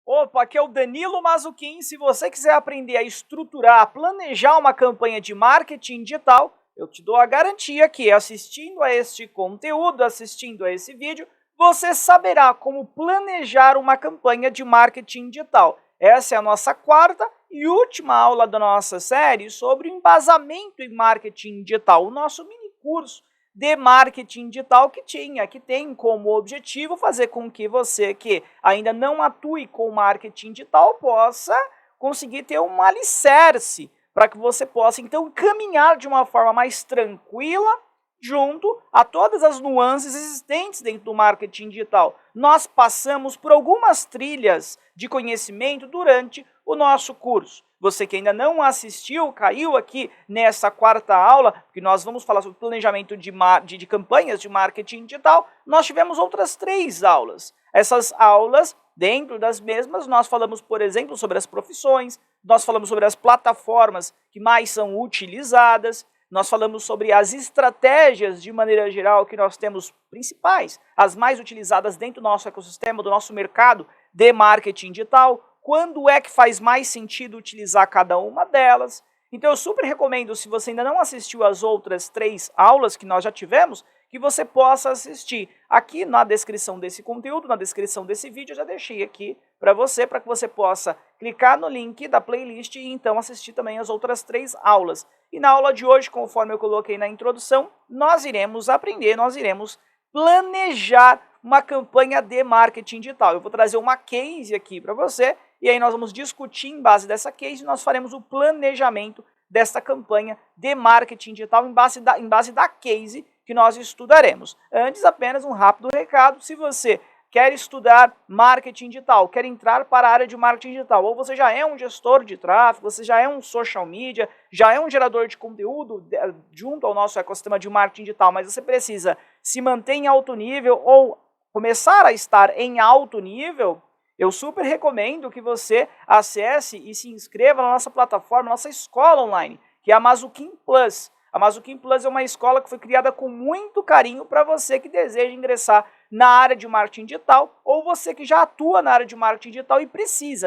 Opa, aqui é o Danilo Mazzucchin. Se você quiser aprender a estruturar, a planejar uma campanha de marketing digital, eu te dou a garantia que assistindo a este conteúdo, assistindo a esse vídeo, você saberá como planejar uma campanha de marketing digital. Essa é a nossa quarta e última aula da nossa série sobre embasamento em marketing digital, o nosso mini curso de marketing digital que tem como objetivo fazer com que você que ainda não atue com marketing digital possa conseguir ter um alicerce para que você possa então caminhar de uma forma mais tranquila junto a todas as nuances existentes dentro do marketing digital. Nós passamos por algumas trilhas de conhecimento durante o nosso curso. Você que ainda não assistiu, caiu aqui nessa quarta aula, que nós vamos falar sobre planejamento de campanhas de marketing digital, nós tivemos outras 3 aulas. Essas aulas, dentro das mesmas, nós falamos, por exemplo, sobre as profissões, nós falamos sobre as plataformas que mais são utilizadas, nós falamos sobre as estratégias de maneira geral que nós temos principais, as mais utilizadas dentro do nosso ecossistema, do nosso mercado de marketing digital, quando é que faz mais sentido utilizar cada uma delas. Então eu super recomendo, se você ainda não assistiu às outras 3 aulas que nós já tivemos, que você possa assistir. Aqui na descrição desse conteúdo, na descrição desse vídeo, eu já deixei aqui para que você possa clicar no link da playlist e então assistir também as outras 3 aulas. E na aula de hoje, conforme eu coloquei na introdução, nós iremos aprender, nós iremos planejar uma campanha de marketing digital. Eu vou trazer uma case aqui para você, e aí nós vamos discutir em base dessa case, nós faremos o planejamento dessa campanha de marketing digital em base da case que nós estudaremos. Antes, apenas um rápido recado: se você quer estudar marketing digital, quer entrar para a área de marketing digital, ou você já é um gestor de tráfego, você já é um social media, já é um gerador de conteúdo junto ao nosso ecossistema de marketing digital, mas você precisa se manter em alto nível ou começar a estar em alto nível, eu super recomendo que você acesse e se inscreva na nossa plataforma, nossa escola online, que é a Mazzucchin Plus. A Mazzucchin Plus é uma escola que foi criada com muito carinho para você que deseja ingressar na área de marketing digital ou você que já atua na área de marketing digital e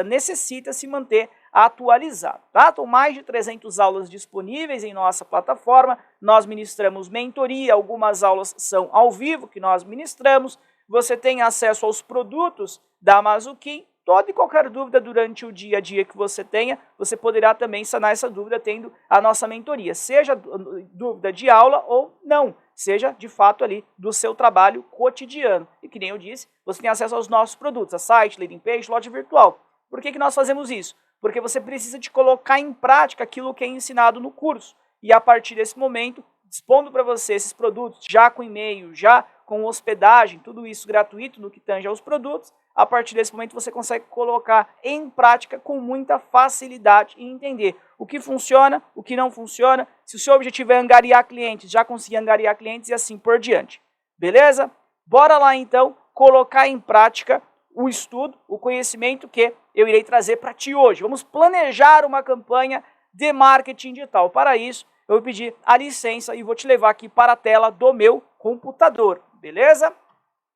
necessita se manter atualizado. Tá? Então, mais de 300 aulas disponíveis em nossa plataforma. Nós ministramos mentoria, algumas aulas são ao vivo que nós ministramos. Você tem acesso aos produtos da Mazzucchin. Toda e qualquer dúvida durante o dia a dia que você tenha, você poderá também sanar essa dúvida tendo a nossa mentoria, seja dúvida de aula ou não, seja de fato ali do seu trabalho cotidiano. E que nem eu disse, você tem acesso aos nossos produtos, a site, landing page, loja virtual. Por que nós fazemos isso? Porque você precisa de colocar em prática aquilo que é ensinado no curso. E a partir desse momento, dispondo para você esses produtos já com e-mail, já com hospedagem, tudo isso gratuito no que tange aos produtos, a partir desse momento você consegue colocar em prática com muita facilidade e entender o que funciona, o que não funciona, se o seu objetivo é angariar clientes, já conseguir angariar clientes e assim por diante. Beleza? Bora lá então colocar em prática o estudo, o conhecimento que eu irei trazer para ti hoje. Vamos planejar uma campanha de marketing digital. Para isso, eu vou pedir a licença e vou te levar aqui para a tela do meu computador, beleza?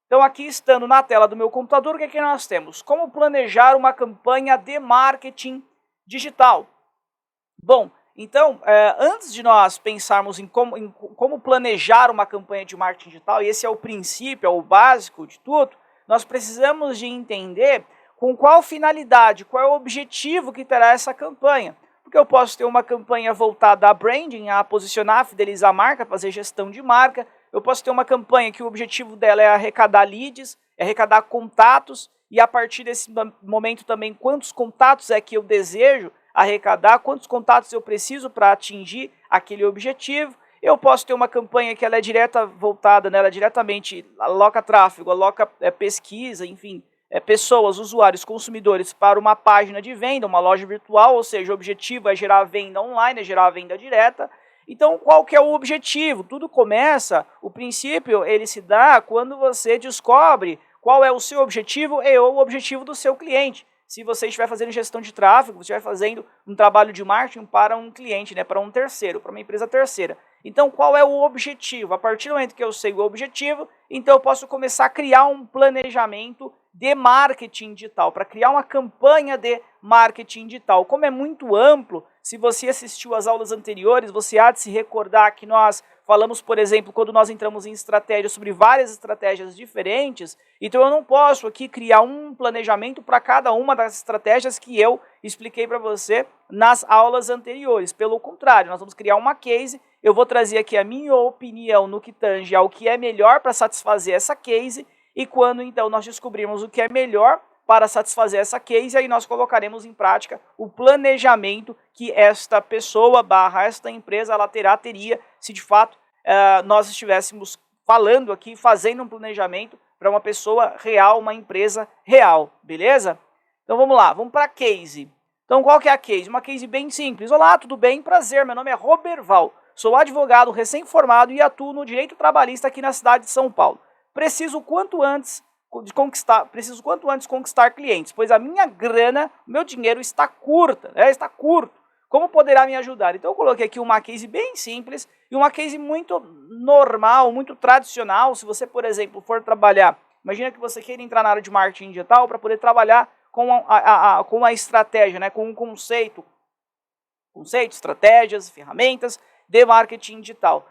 Então aqui estando na tela do meu computador, o que nós temos? Como planejar uma campanha de marketing digital. Bom, então antes de nós pensarmos em como planejar uma campanha de marketing digital, e esse é o princípio, é o básico de tudo, nós precisamos de entender com qual finalidade, qual é o objetivo que terá essa campanha. Porque eu posso ter uma campanha voltada a branding, a posicionar, a fidelizar a marca, fazer gestão de marca. Eu posso ter uma campanha que o objetivo dela é arrecadar leads, é arrecadar contatos, e a partir desse momento também quantos contatos é que eu desejo arrecadar, quantos contatos eu preciso para atingir aquele objetivo. Eu posso ter uma campanha que ela é voltada, né, ela diretamente aloca tráfego, aloca pesquisa, enfim, pessoas, usuários, consumidores para uma página de venda, uma loja virtual, ou seja, o objetivo é gerar venda online, é gerar venda direta. Então, qual que é o objetivo? Tudo começa, o princípio, ele se dá quando você descobre qual é o seu objetivo e o objetivo do seu cliente. Se você estiver fazendo gestão de tráfego, você estiver fazendo um trabalho de marketing para um cliente, né, para um terceiro, para uma empresa terceira. Então, qual é o objetivo? A partir do momento que eu sei o objetivo, então eu posso começar a criar um planejamento de marketing digital, para criar uma campanha de marketing digital. Como é muito amplo, se você assistiu às aulas anteriores, você há de se recordar que nós falamos, por exemplo, quando nós entramos em estratégia, sobre várias estratégias diferentes, então eu não posso aqui criar um planejamento para cada uma das estratégias que eu expliquei para você nas aulas anteriores. Pelo contrário, nós vamos criar uma case, eu vou trazer aqui a minha opinião no que tange ao que é melhor para satisfazer essa case, e quando então nós descobrirmos o que é melhor para satisfazer essa case, aí nós colocaremos em prática o planejamento que esta pessoa / esta empresa ela teria, se de fato nós estivéssemos falando aqui, fazendo um planejamento para uma pessoa real, uma empresa real, beleza? Então vamos lá, vamos para a case. Então qual que é a case? Uma case bem simples. Olá, tudo bem? Prazer, meu nome é Roberval, sou advogado recém-formado e atuo no direito trabalhista aqui na cidade de São Paulo. Preciso quanto antes conquistar clientes, pois a minha grana, o meu dinheiro está curto. Como poderá me ajudar? Então eu coloquei aqui uma case bem simples e uma case muito normal, muito tradicional. Se você, por exemplo, for trabalhar, imagina que você queira entrar na área de marketing digital para poder trabalhar com a estratégia, né, com um conceito, estratégias, ferramentas de marketing digital.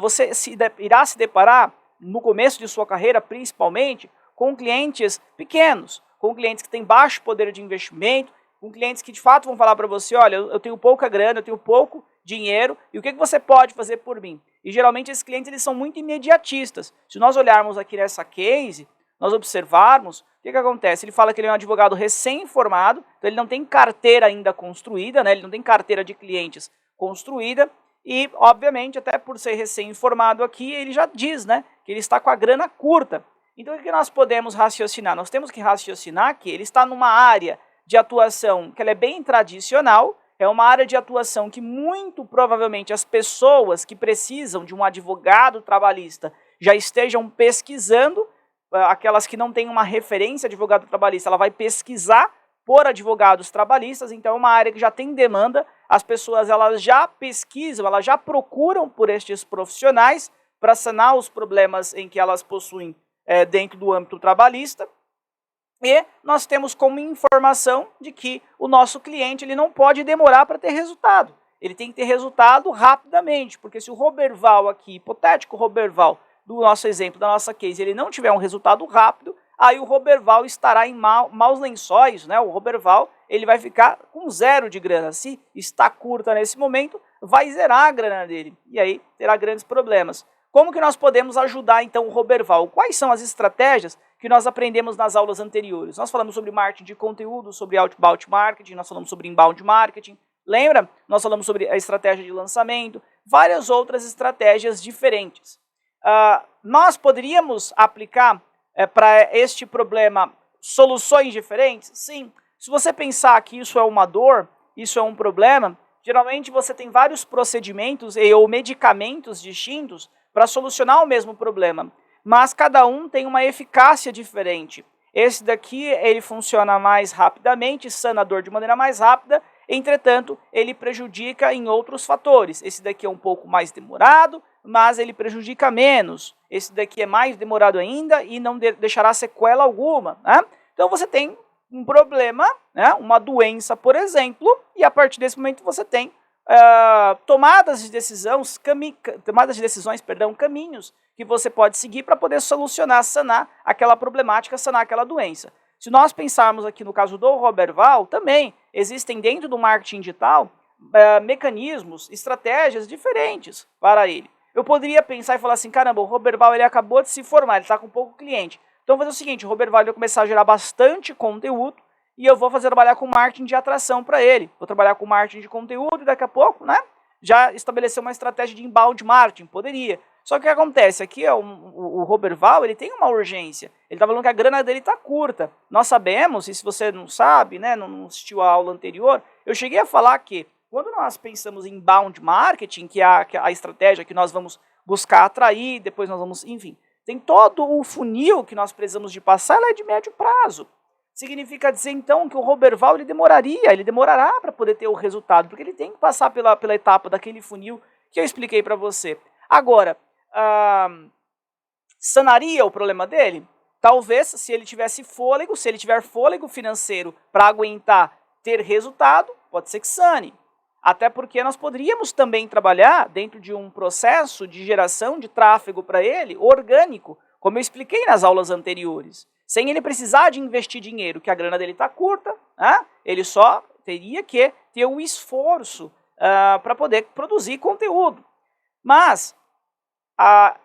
Você irá se deparar no começo de sua carreira, principalmente, com clientes pequenos, com clientes que têm baixo poder de investimento, com clientes que de fato vão falar para você, olha, eu tenho pouca grana, eu tenho pouco dinheiro, e o que você pode fazer por mim? E geralmente esses clientes eles são muito imediatistas. Se nós olharmos aqui nessa case, nós observarmos, o que acontece? Ele fala que ele é um advogado recém-formado, então ele não tem carteira ainda construída, né? Ele não tem carteira de clientes construída, e, obviamente, até por ser recém-formado aqui, ele já diz, né, que ele está com a grana curta. Então, o que nós podemos raciocinar? Nós temos que raciocinar que ele está numa área de atuação que ela é bem tradicional, é uma área de atuação que muito provavelmente as pessoas que precisam de um advogado trabalhista já estejam pesquisando, aquelas que não têm uma referência de advogado trabalhista, ela vai pesquisar por advogados trabalhistas, então é uma área que já tem demanda, as pessoas elas já pesquisam, elas já procuram por estes profissionais para sanar os problemas em que elas possuem dentro do âmbito trabalhista, e nós temos como informação de que o nosso cliente ele não pode demorar para ter resultado, ele tem que ter resultado rapidamente, porque se o Roberval aqui, hipotético Roberval, do nosso exemplo, da nossa case, ele não tiver um resultado rápido, aí o Roberval estará em maus lençóis, né? O Roberval ele vai ficar com zero de grana. Se está curta nesse momento, vai zerar a grana dele. E aí terá grandes problemas. Como que nós podemos ajudar então o Roberval? Quais são as estratégias que nós aprendemos nas aulas anteriores? Nós falamos sobre marketing de conteúdo, sobre outbound marketing, nós falamos sobre inbound marketing. Lembra? Nós falamos sobre a estratégia de lançamento, várias outras estratégias diferentes. Nós poderíamos aplicar para este problema soluções diferentes? Sim. Se você pensar que isso é uma dor, isso é um problema, geralmente você tem vários procedimentos ou medicamentos distintos para solucionar o mesmo problema, mas cada um tem uma eficácia diferente. Esse daqui ele funciona mais rapidamente, sana a dor de maneira mais rápida, entretanto ele prejudica em outros fatores. Esse daqui é um pouco mais demorado, mas ele prejudica menos. Esse daqui é mais demorado ainda e não deixará sequela alguma, né? Então você tem um problema, né? Uma doença, por exemplo, e a partir desse momento você tem tomadas de decisões, caminhos que você pode seguir para poder solucionar, sanar aquela problemática, sanar aquela doença. Se nós pensarmos aqui no caso do Roberval, também existem dentro do marketing digital mecanismos, estratégias diferentes para ele. Eu poderia pensar e falar assim, caramba, o Roberval ele acabou de se formar, ele está com pouco cliente. Então vou fazer o seguinte, o Roberval vai começar a gerar bastante conteúdo e eu vou trabalhar com marketing de atração para ele. Vou trabalhar com marketing de conteúdo e daqui a pouco, né, já estabelecer uma estratégia de inbound marketing, poderia. Só que o que acontece aqui, o Roberval, ele tem uma urgência. Ele está falando que a grana dele está curta. Nós sabemos, e se você não sabe, né, não assistiu a aula anterior, eu cheguei a falar que quando nós pensamos em inbound marketing, que é a estratégia que nós vamos buscar atrair, depois nós vamos, enfim, tem todo o funil que nós precisamos de passar, ela é de médio prazo. Significa dizer, então, que o Roberval ele demorará para poder ter o resultado, porque ele tem que passar pela etapa daquele funil que eu expliquei para você. Agora, sanaria o problema dele? talvez, se ele tivesse fôlego, se ele tiver fôlego financeiro para aguentar ter resultado, pode ser que sane. Até porque nós poderíamos também trabalhar dentro de um processo de geração de tráfego para ele orgânico, como eu expliquei nas aulas anteriores. Sem ele precisar de investir dinheiro, que a grana dele está curta, né? Ele só teria que ter o esforço para poder produzir conteúdo. Mas a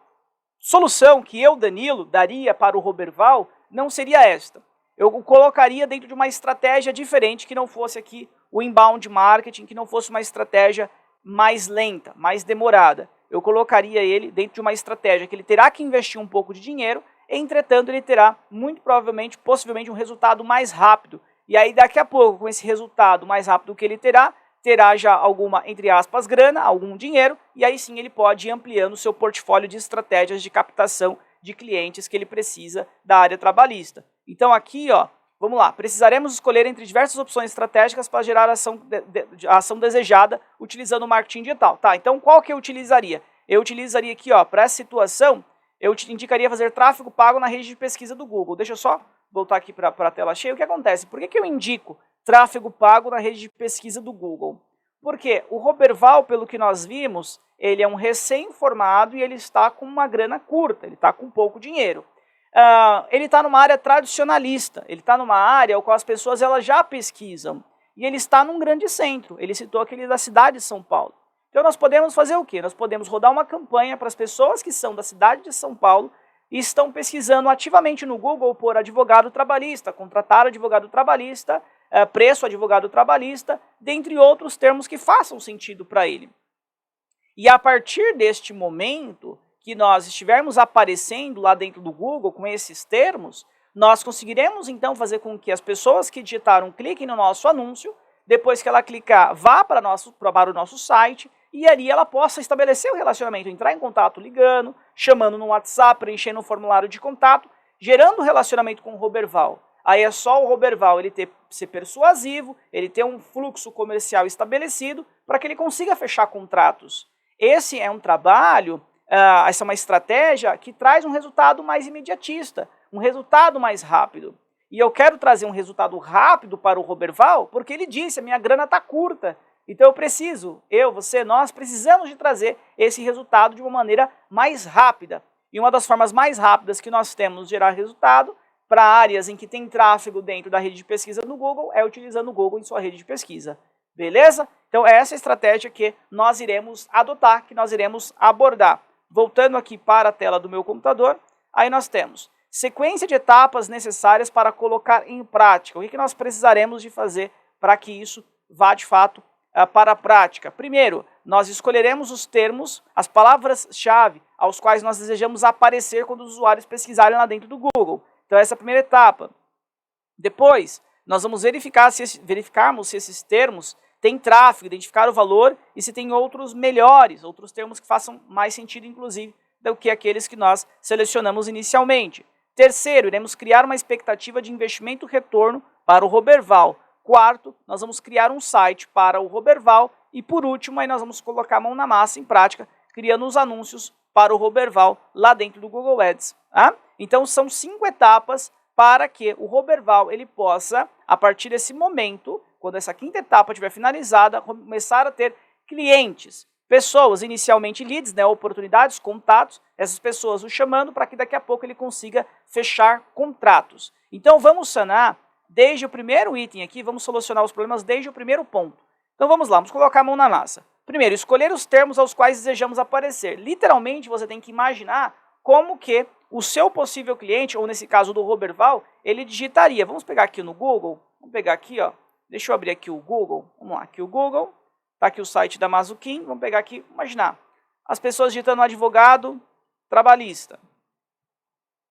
solução que eu, Danilo, daria para o Roberval não seria esta. Eu o colocaria dentro de uma estratégia diferente, que não fosse aqui o inbound marketing, que não fosse uma estratégia mais lenta, mais demorada. Eu colocaria ele dentro de uma estratégia que ele terá que investir um pouco de dinheiro, entretanto ele terá muito provavelmente, possivelmente um resultado mais rápido. E aí daqui a pouco, com esse resultado mais rápido que ele terá já alguma, entre aspas, grana, algum dinheiro, e aí sim ele pode ir ampliando o seu portfólio de estratégias de captação de clientes que ele precisa da área trabalhista. Então aqui, ó, vamos lá, precisaremos escolher entre diversas opções estratégicas para gerar a ação desejada utilizando o marketing digital. Tá, então qual que eu utilizaria? Eu utilizaria aqui, ó, para essa situação, eu te indicaria fazer tráfego pago na rede de pesquisa do Google. Deixa eu só voltar aqui para a tela cheia. O que acontece? Por que eu indico tráfego pago na rede de pesquisa do Google? Porque o Roberval, pelo que nós vimos, ele é um recém-formado e ele está com uma grana curta, ele está com pouco dinheiro. Ele está numa área tradicionalista, ele está numa área qual as pessoas elas já pesquisam. E ele está num grande centro, ele citou aquele da cidade de São Paulo. Então nós podemos fazer o quê? Nós podemos rodar uma campanha para as pessoas que são da cidade de São Paulo e estão pesquisando ativamente no Google por advogado trabalhista, contratar advogado trabalhista, preço advogado trabalhista, dentre outros termos que façam sentido para ele. E a partir deste momento que nós estivermos aparecendo lá dentro do Google com esses termos, nós conseguiremos então fazer com que as pessoas que digitaram cliquem no nosso anúncio, depois que ela clicar, vá para o nosso site, e ali ela possa estabelecer o relacionamento, entrar em contato ligando, chamando no WhatsApp, preenchendo um formulário de contato, gerando um relacionamento com o Roberval. Aí é só o Roberval ele ser persuasivo, ele ter um fluxo comercial estabelecido para que ele consiga fechar contratos. Esse é um trabalho, essa é uma estratégia que traz um resultado mais imediatista, um resultado mais rápido. E eu quero trazer um resultado rápido para o Roberval porque ele disse, a minha grana está curta. Então eu preciso, você, nós precisamos de trazer esse resultado de uma maneira mais rápida. E uma das formas mais rápidas que nós temos de gerar resultado para áreas em que tem tráfego dentro da rede de pesquisa no Google é utilizando o Google em sua rede de pesquisa. Beleza? Então essa é a estratégia que nós iremos adotar, que nós iremos abordar. Voltando aqui para a tela do meu computador, aí nós temos sequência de etapas necessárias para colocar em prática. O que nós precisaremos de fazer para que isso vá de fato para a prática? Primeiro, nós escolheremos os termos, as palavras-chave aos quais nós desejamos aparecer quando os usuários pesquisarem lá dentro do Google. Então essa é a primeira etapa. Depois, nós vamos verificarmos se esses termos têm tráfego, identificar o valor e se tem outros melhores, outros termos que façam mais sentido, inclusive, do que aqueles que nós selecionamos inicialmente. Terceiro, iremos criar uma expectativa de investimento-retorno para o Roberval. Quarto, nós vamos criar um site para o Roberval. E por último, aí nós vamos colocar a mão na massa em prática, criando os anúncios para o Roberval lá dentro do Google Ads. Tá? Então são 5 etapas para que o Roberval ele possa, a partir desse momento, quando essa 5ª etapa estiver finalizada, começar a ter clientes, pessoas, inicialmente leads, né, oportunidades, contatos, essas pessoas o chamando para que daqui a pouco ele consiga fechar contratos. Então vamos sanar desde o primeiro item aqui, vamos solucionar os problemas desde o primeiro ponto. Então vamos lá, vamos colocar a mão na massa. Primeiro, escolher os termos aos quais desejamos aparecer. Literalmente você tem que imaginar como que o seu possível cliente, ou nesse caso do Roberval, ele digitaria. Vamos pegar aqui no Google, vamos pegar aqui, ó. Deixa eu abrir aqui o Google, vamos lá, aqui o Google, tá aqui o site da Mazuquim, vamos pegar aqui, imaginar, as pessoas digitando advogado trabalhista.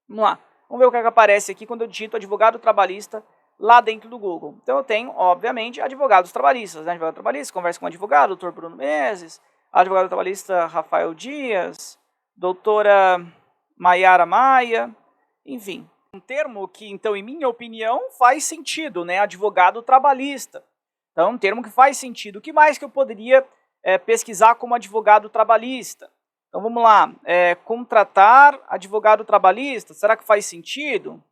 Vamos lá, vamos ver o que aparece aqui quando eu digito advogado trabalhista lá dentro do Google. Então eu tenho, obviamente, advogados trabalhistas, né? Advogado trabalhista, conversa com o advogado, doutor Bruno Menezes, advogado trabalhista Rafael Dias, doutora Maiara Maia, enfim. Um termo que, então, em minha opinião, faz sentido, né? Advogado trabalhista. Então, um termo que faz sentido. O que mais que eu poderia pesquisar como advogado trabalhista? Então vamos lá, contratar advogado trabalhista, será que faz sentido?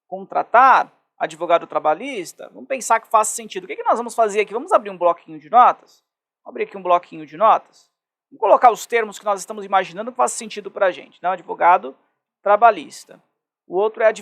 Contratar advogado trabalhista? Vamos pensar que faz sentido. O que nós vamos fazer aqui? Vamos abrir um bloquinho de notas? Vou abrir aqui um bloquinho de notas. Vamos colocar os termos que nós estamos imaginando que faz sentido para a gente. Né? Advogado trabalhista. O outro é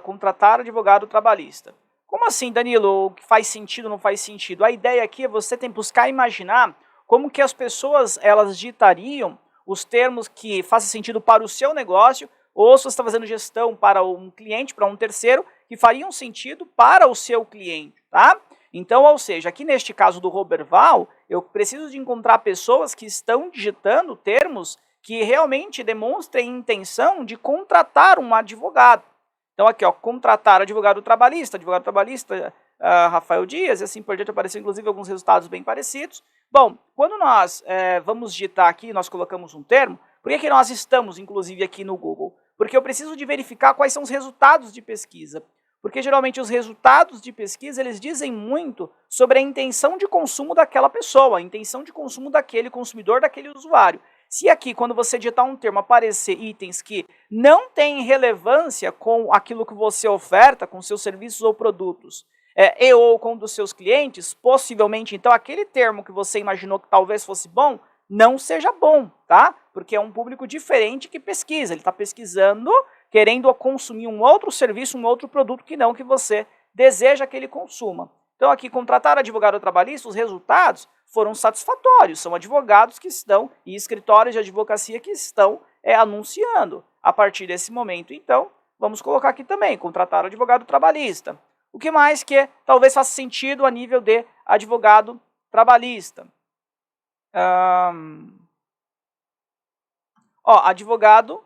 contratar advogado trabalhista. Como assim, Danilo? O que faz sentido, não faz sentido? A ideia aqui é você tem que buscar imaginar como que as pessoas elas ditariam os termos que fazem sentido para o seu negócio, ou se você está fazendo gestão para um cliente, para um terceiro, que fariam sentido para o seu cliente, tá? Então, ou seja, aqui neste caso do Roberval, eu preciso de encontrar pessoas que estão digitando termos que realmente demonstrem intenção de contratar um advogado. Então aqui, ó, contratar advogado trabalhista, Rafael Dias, e assim por diante, apareceu inclusive alguns resultados bem parecidos. Bom, quando nós vamos digitar aqui, nós colocamos um termo, por que nós estamos inclusive aqui no Google? Porque eu preciso de verificar quais são os resultados de pesquisa. Porque geralmente os resultados de pesquisa, eles dizem muito sobre a intenção de consumo daquela pessoa, a intenção de consumo daquele consumidor, daquele usuário. Se aqui, quando você digitar um termo, aparecer itens que não têm relevância com aquilo que você oferta, com seus serviços ou produtos, ou com um dos seus clientes, possivelmente, então, aquele termo que você imaginou que talvez fosse bom, não seja bom, tá? Porque é um público diferente que pesquisa, ele está pesquisando, querendo consumir um outro serviço, um outro produto que não que você deseja que ele consuma. Então aqui, contratar advogado trabalhista, os resultados foram satisfatórios, são advogados que estão, e escritórios de advocacia que estão anunciando a partir desse momento. Então, vamos colocar aqui também, contratar advogado trabalhista. O que mais que talvez faça sentido a nível de advogado trabalhista? Advogado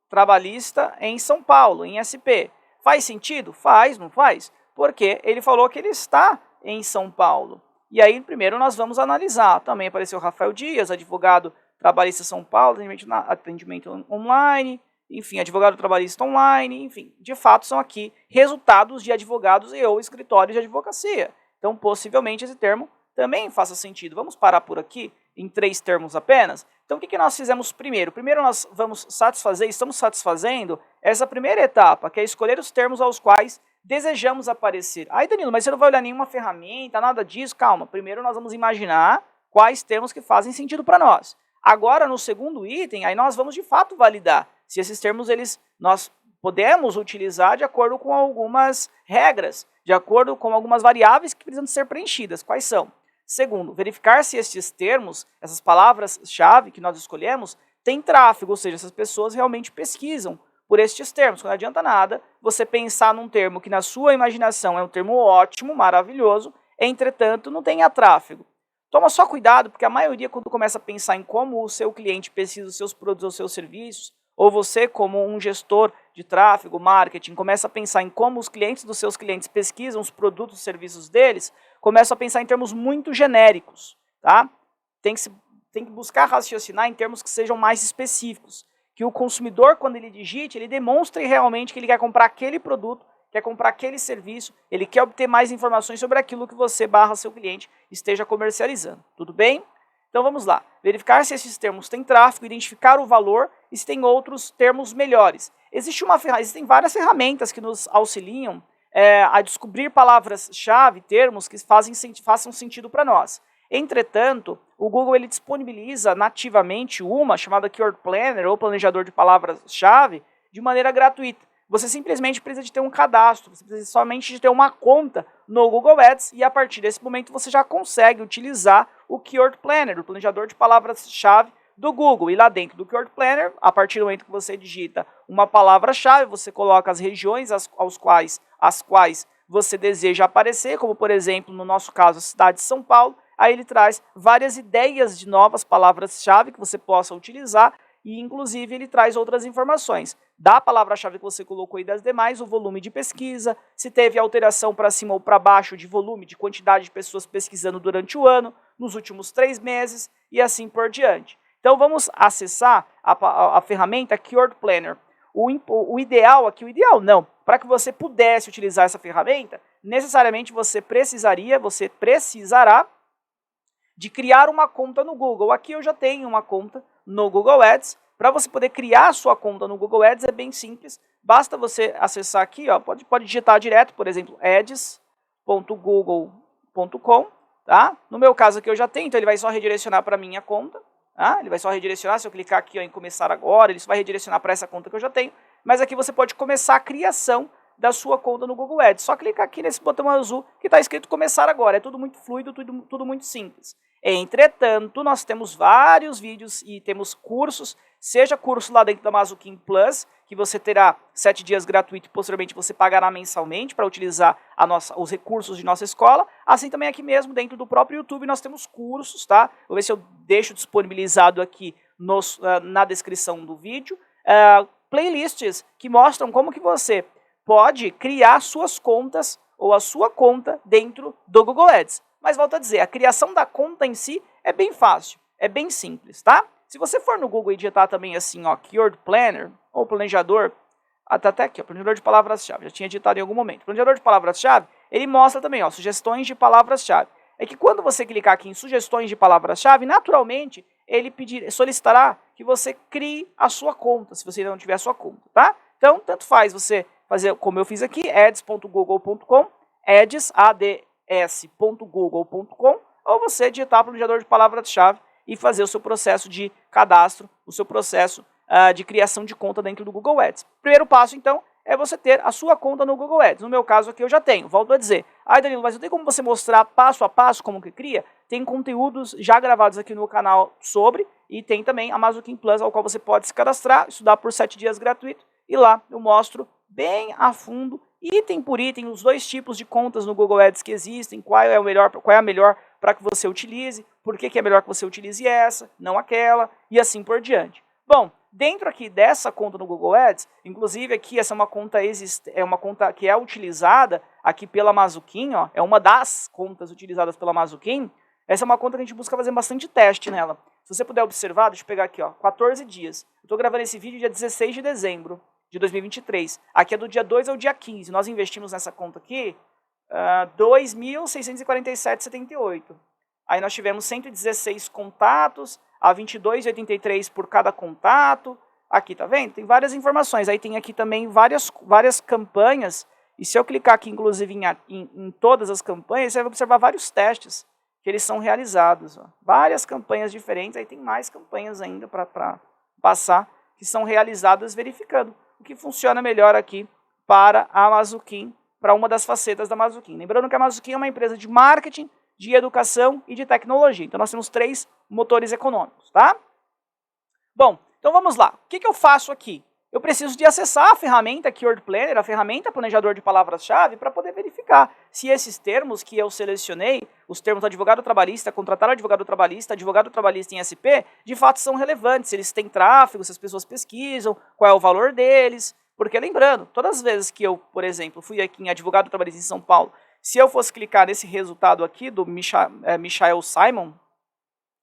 trabalhista em São Paulo, em SP. Faz sentido? Faz, não faz? Porque ele falou que ele está em São Paulo. E aí, primeiro, nós vamos analisar. Também apareceu Rafael Dias, advogado trabalhista São Paulo, atendimento online, enfim, advogado trabalhista online, enfim. De fato, são aqui resultados de advogados e ou escritórios de advocacia. Então, possivelmente, esse termo também faça sentido. Vamos parar por aqui, em 3 termos apenas. Então, o que nós fizemos primeiro? Primeiro, nós estamos satisfazendo essa primeira etapa, que é escolher os termos aos quais desejamos aparecer. Aí, Danilo, mas você não vai olhar nenhuma ferramenta, nada disso? Calma, primeiro nós vamos imaginar quais termos que fazem sentido para nós. Agora, no segundo item, aí nós vamos de fato validar se esses termos nós podemos utilizar de acordo com algumas regras, de acordo com algumas variáveis que precisam ser preenchidas. Quais são? Segundo, verificar se estes termos, essas palavras-chave que nós escolhemos, têm tráfego, ou seja, essas pessoas realmente pesquisam por estes termos. Não adianta nada você pensar num termo que na sua imaginação é um termo ótimo, maravilhoso, entretanto não tenha tráfego. Toma só cuidado, porque a maioria, quando começa a pensar em como o seu cliente pesquisa os seus produtos ou seus serviços, ou você, como um gestor de tráfego, marketing, começa a pensar em como os clientes dos seus clientes pesquisam os produtos e serviços deles, começa a pensar em termos muito genéricos, tá? Tem que buscar raciocinar em termos que sejam mais específicos. Que o consumidor, quando ele digite, ele demonstre realmente que ele quer comprar aquele produto, quer comprar aquele serviço, ele quer obter mais informações sobre aquilo que você seu cliente esteja comercializando. Tudo bem? Então vamos lá. Verificar se esses termos têm tráfego, identificar o valor e se tem outros termos melhores. Existem várias ferramentas que nos auxiliam a descobrir palavras-chave, termos que façam sentido para nós. Entretanto, o Google ele disponibiliza nativamente uma chamada Keyword Planner ou planejador de palavras-chave de maneira gratuita. Você simplesmente precisa de ter um cadastro, você precisa somente de ter uma conta no Google Ads e a partir desse momento você já consegue utilizar o Keyword Planner, o planejador de palavras-chave do Google. E lá dentro do Keyword Planner, a partir do momento que você digita uma palavra-chave, você coloca as regiões as quais você deseja aparecer, como por exemplo, no nosso caso, a cidade de São Paulo. Aí ele traz várias ideias de novas palavras-chave que você possa utilizar e, inclusive, ele traz outras informações. Da palavra-chave que você colocou e das demais, o volume de pesquisa, se teve alteração para cima ou para baixo de volume, de quantidade de pessoas pesquisando durante o ano, nos últimos 3 meses e assim por diante. Então, vamos acessar a ferramenta Keyword Planner. O ideal aqui, para que você pudesse utilizar essa ferramenta, necessariamente você precisará de criar uma conta no Google. Aqui eu já tenho uma conta no Google Ads. Para você poder criar a sua conta no Google Ads é bem simples, basta você acessar aqui, ó, pode digitar direto, por exemplo, ads.google.com, tá? No meu caso aqui eu já tenho, então ele vai só redirecionar para a minha conta, tá? Ele vai só redirecionar, se eu clicar aqui ó, em começar agora, ele só vai redirecionar para essa conta que eu já tenho, mas aqui você pode começar a criação da sua conta no Google Ads. Só clicar aqui nesse botão azul que está escrito começar agora. É tudo muito fluido, tudo muito simples. Entretanto, nós temos vários vídeos e temos cursos, seja curso lá dentro da Mazuquim Plus, que você terá 7 dias gratuito e posteriormente você pagará mensalmente para utilizar os recursos de nossa escola, assim também aqui mesmo dentro do próprio YouTube nós temos cursos, tá? Vou ver se eu deixo disponibilizado aqui na descrição do vídeo, playlists que mostram como que você pode criar suas contas ou a sua conta dentro do Google Ads. Mas volto a dizer, a criação da conta em si é bem fácil, é bem simples, tá? Se você for no Google e digitar também assim, ó, Keyword Planner ou planejador, até aqui, ó, planejador de palavras-chave, já tinha digitado em algum momento. Planejador de palavras-chave, ele mostra também, ó, sugestões de palavras-chave. É que quando você clicar aqui em sugestões de palavras-chave, naturalmente ele solicitará que você crie a sua conta, se você ainda não tiver a sua conta, tá? Então, tanto faz você fazer como eu fiz aqui, ads.google.com, ads.google.com, ou você digitar planejador de palavras-chave e fazer o seu processo de cadastro, o seu processo de criação de conta dentro do Google Ads. Primeiro passo, então, é você ter a sua conta no Google Ads. No meu caso aqui eu já tenho, volto a dizer. Danilo, mas não tem como você mostrar passo a passo como que cria? Tem conteúdos já gravados aqui no canal sobre, e tem também a Mazuquim Plus, ao qual você pode se cadastrar, estudar por 7 dias gratuito, e lá eu mostro bem a fundo, item por item, os dois tipos de contas no Google Ads que existem, qual é a melhor para que você utilize, por que é melhor que você utilize essa, não aquela, e assim por diante. Bom, dentro aqui dessa conta no Google Ads, inclusive aqui essa é uma conta que é utilizada aqui pela Mazuquim, ó, é uma das contas utilizadas pela Mazuquim. Essa é uma conta que a gente busca fazer bastante teste nela. Se você puder observar, deixa eu pegar aqui, ó, 14 dias. Eu estou gravando esse vídeo dia 16 de dezembro de 2023. Aqui é do dia 2 ao dia 15. Nós investimos nessa conta aqui R$ 2.647,78. Aí nós tivemos 116 contatos, a R$ 22,83 por cada contato. Aqui, tá vendo? Tem várias informações. Aí tem aqui também várias campanhas. E se eu clicar aqui, inclusive, em todas as campanhas, você vai observar vários testes que eles são realizados. Ó. Várias campanhas diferentes. Aí tem mais campanhas ainda para passar, que são realizadas verificando o que funciona melhor aqui para a Mazuquim, para uma das facetas da Mazuquim. Lembrando que a Mazuquim é uma empresa de marketing, de educação e de tecnologia. Então nós temos 3 motores econômicos, tá? Bom, então vamos lá. O que eu faço aqui? Eu preciso de acessar a ferramenta Keyword Planner, a ferramenta planejador de palavras-chave, para poder verificar se esses termos que eu selecionei, os termos advogado trabalhista, contratar advogado trabalhista em SP, de fato são relevantes, se eles têm tráfego, se as pessoas pesquisam, qual é o valor deles. Porque lembrando, todas as vezes que eu, por exemplo, fui aqui em advogado trabalhista em São Paulo, se eu fosse clicar nesse resultado aqui do Michael Simon,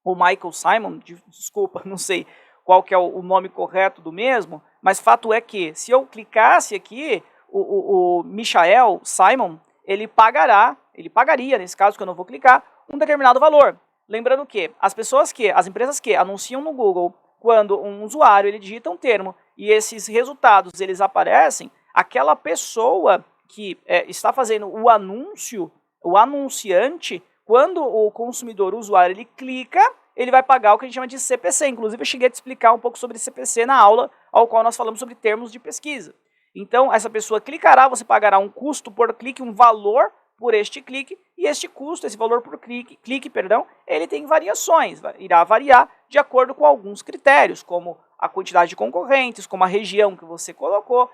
ou Michael Simon, desculpa, não sei qual que é o nome correto do mesmo, mas fato é que, se eu clicasse aqui, o Michael Simon, ele pagaria, nesse caso que eu não vou clicar, um determinado valor. Lembrando que as empresas que anunciam no Google, quando um usuário ele digita um termo e esses resultados eles aparecem, aquela pessoa que está fazendo o anúncio, o anunciante, quando o consumidor, o usuário, ele clica, ele vai pagar o que a gente chama de CPC. Inclusive, eu cheguei a te explicar um pouco sobre CPC na aula, ao qual nós falamos sobre termos de pesquisa. Então, essa pessoa clicará, você pagará um custo por clique, um valor por este clique, e este custo, esse valor por clique, ele tem variações, irá variar de acordo com alguns critérios, como a quantidade de concorrentes, como a região que você colocou,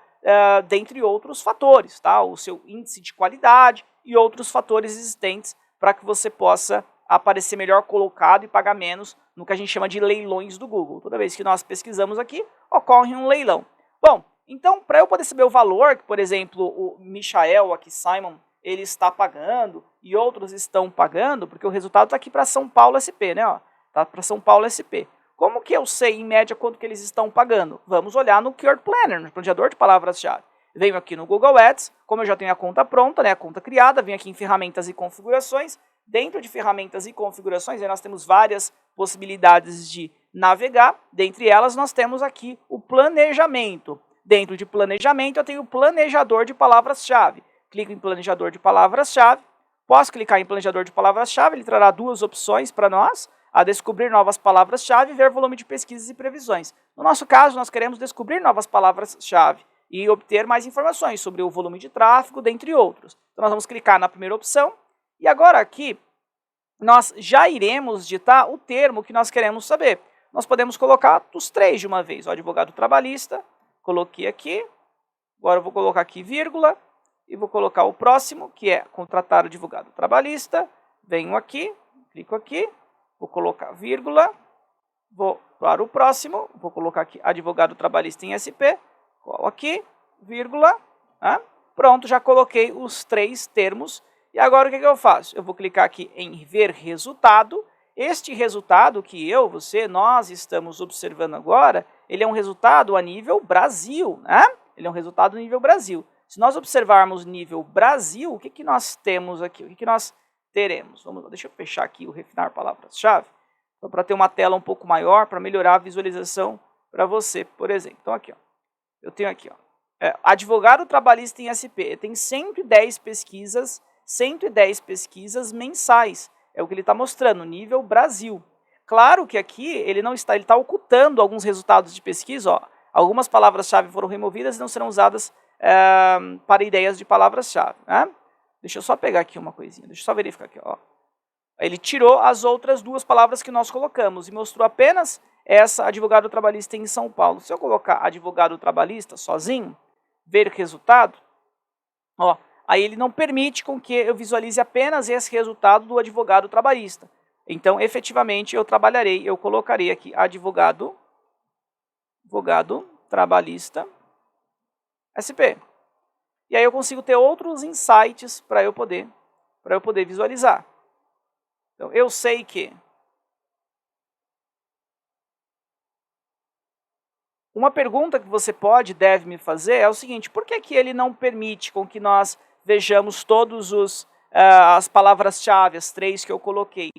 dentre outros fatores, tá? O seu índice de qualidade e outros fatores existentes para que você possa aparecer melhor colocado e pagar menos no que a gente chama de leilões do Google. Toda vez que nós pesquisamos aqui, ocorre um leilão. Bom, então, para eu poder saber o valor que, por exemplo, o Michael aqui, Simon, ele está pagando e outros estão pagando, porque o resultado está aqui para São Paulo SP, né? Está para São Paulo SP. Como que eu sei, em média, quanto que eles estão pagando? Vamos olhar no Keyword Planner, no planejador de palavras-chave. Venho aqui no Google Ads, como eu já tenho a conta pronta, né, a conta criada, venho aqui em ferramentas e configurações, Dentro de ferramentas e configurações, aí nós temos várias possibilidades de navegar. Dentre elas, nós temos aqui o planejamento. Dentro de planejamento, eu tenho o planejador de palavras-chave. Clico em planejador de palavras-chave. Posso clicar em planejador de palavras-chave, ele trará duas opções para nós, a descobrir novas palavras-chave e ver volume de pesquisas e previsões. No nosso caso, nós queremos descobrir novas palavras-chave e obter mais informações sobre o volume de tráfego, dentre outros. Então, nós vamos clicar na primeira opção. E agora aqui, nós já iremos digitar o termo que nós queremos saber. Nós podemos colocar os três de uma vez. O advogado trabalhista, coloquei aqui. Agora eu vou colocar aqui vírgula. E vou colocar o próximo, que é contratar advogado trabalhista. Venho aqui, clico aqui. Vou colocar vírgula. Vou para o próximo. Vou colocar aqui advogado trabalhista em SP. Colo aqui, vírgula. Pronto, já coloquei os três termos. E agora o que eu faço? Eu vou clicar aqui em ver resultado. Este resultado que nós estamos observando agora, ele é um resultado a nível Brasil, né? Ele é um resultado a nível Brasil. Se nós observarmos nível Brasil, o que nós temos aqui? O que nós teremos? Deixa eu fechar aqui o refinar palavras-chave, para ter uma tela um pouco maior, para melhorar a visualização para você, por exemplo. Então aqui, ó, eu tenho aqui, ó, advogado trabalhista em SP, tem 110 pesquisas mensais. É o que ele está mostrando, nível Brasil. Claro que aqui ele está ocultando alguns resultados de pesquisa. Ó. Algumas palavras-chave foram removidas e não serão usadas para ideias de palavras-chave. Né? Deixa eu só pegar aqui uma coisinha, deixa eu só verificar aqui. Ó. Ele tirou as outras duas palavras que nós colocamos e mostrou apenas essa advogado trabalhista em São Paulo. Se eu colocar advogado trabalhista sozinho, ver resultado, ó, aí ele não permite com que eu visualize apenas esse resultado do advogado trabalhista. Então, efetivamente, eu colocarei aqui advogado trabalhista SP. E aí eu consigo ter outros insights para eu poder visualizar. Então, eu sei que uma pergunta que você deve me fazer é o seguinte: por que ele não permite com que nós vejamos todos as palavras-chave, as três que eu coloquei?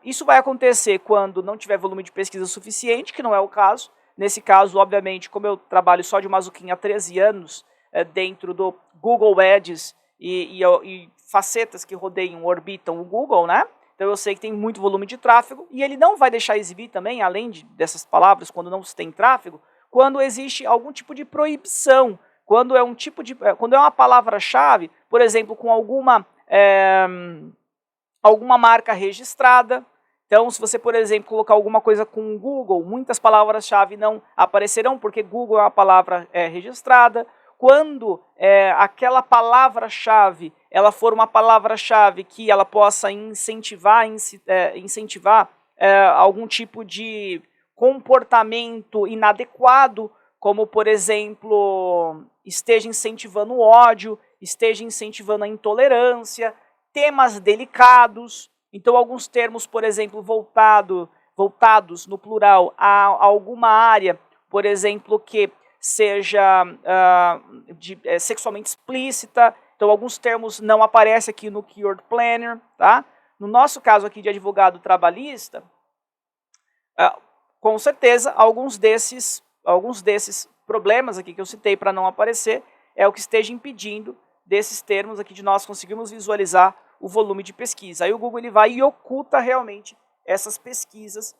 Isso vai acontecer quando não tiver volume de pesquisa suficiente, que não é o caso. Nesse caso, obviamente, como eu trabalho só de Mazuquinha há 13 anos, dentro do Google Ads e facetas que rodeiam, orbitam o Google, né? Então eu sei que tem muito volume de tráfego e ele não vai deixar exibir também, além dessas palavras, quando não se tem tráfego, quando existe algum tipo de proibição, quando é uma palavra-chave, por exemplo, com alguma marca registrada. Então, se você, por exemplo, colocar alguma coisa com Google, muitas palavras-chave não aparecerão, porque Google é uma palavra registrada. Quando aquela palavra-chave ela for uma palavra-chave que ela possa incentivar algum tipo de comportamento inadequado, como, por exemplo, esteja incentivando o ódio, esteja incentivando a intolerância, temas delicados. Então, alguns termos, por exemplo, voltados no plural a alguma área, por exemplo, que seja sexualmente explícita. Então, alguns termos não aparecem aqui no Keyword Planner. Tá? No nosso caso aqui de advogado trabalhista, com certeza, alguns desses problemas aqui que eu citei para não aparecer é o que esteja impedindo desses termos aqui de nós conseguirmos visualizar o volume de pesquisa. Aí o Google ele vai e oculta realmente essas pesquisas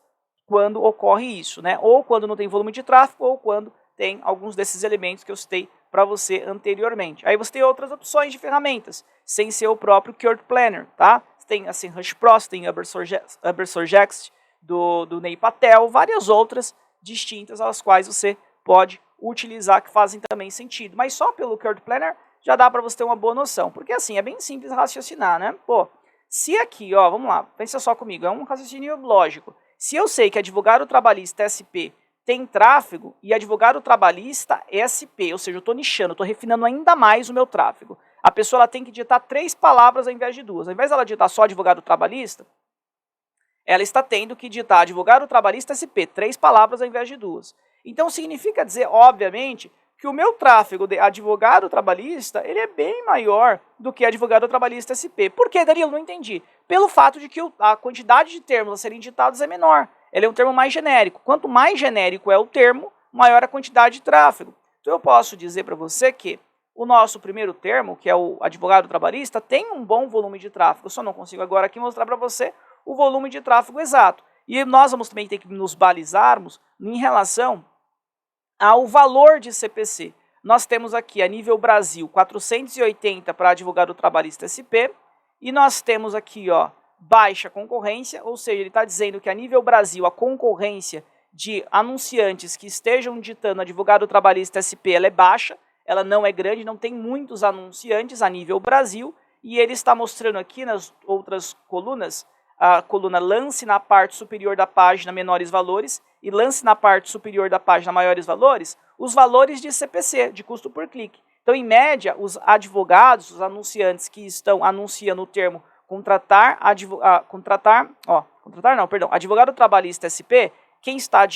quando ocorre isso, né? Ou quando não tem volume de tráfego, ou quando tem alguns desses elementos que eu citei para você anteriormente. Aí você tem outras opções de ferramentas, sem ser o próprio Keyword Planner, tá? Você tem assim, HushPro, você tem Ubersuggest do Ney Patel, várias outras distintas às quais você pode utilizar, que fazem também sentido. Mas só pelo Keyword Planner já dá para você ter uma boa noção, porque assim, é bem simples raciocinar, né? Pô, se aqui, ó, vamos lá, pensa só comigo, é um raciocínio lógico. Se eu sei que advogado trabalhista SP tem tráfego e advogado trabalhista SP, ou seja, eu estou nichando, estou refinando ainda mais o meu tráfego. A pessoa ela tem que digitar 3 palavras ao invés de 2. Ao invés dela digitar só advogado trabalhista, ela está tendo que digitar advogado trabalhista SP, 3 palavras ao invés de 2. Então significa dizer, obviamente, que o meu tráfego de advogado trabalhista, ele é bem maior do que advogado trabalhista SP. Por quê, Danilo? Não entendi. Pelo fato de que a quantidade de termos a serem ditados é menor. Ele é um termo mais genérico. Quanto mais genérico é o termo, maior a quantidade de tráfego. Então eu posso dizer para você que o nosso primeiro termo, que é o advogado trabalhista, tem um bom volume de tráfego. Eu só não consigo agora aqui mostrar para você o volume de tráfego exato. E nós vamos também ter que nos balizarmos em relação ao valor de CPC. Nós temos aqui, a nível Brasil, 480 para advogado trabalhista SP, e nós temos aqui, ó, baixa concorrência, ou seja, ele está dizendo que a nível Brasil, a concorrência de anunciantes que estejam ditando advogado trabalhista SP, ela é baixa, ela não é grande, não tem muitos anunciantes a nível Brasil, e ele está mostrando aqui nas outras colunas, a coluna lance na parte superior da página menores valores e lance na parte superior da página maiores valores, os valores de CPC, de custo por clique. Então, em média, os advogados, os anunciantes que estão anunciando o termo advogado trabalhista SP, quem está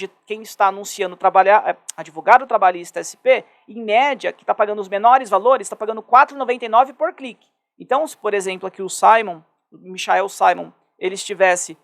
anunciando advogado trabalhista SP, em média, que está pagando os menores valores, está pagando R$ 4,99 por clique. Então, se, por exemplo, aqui o Michael Simon, ele estivesse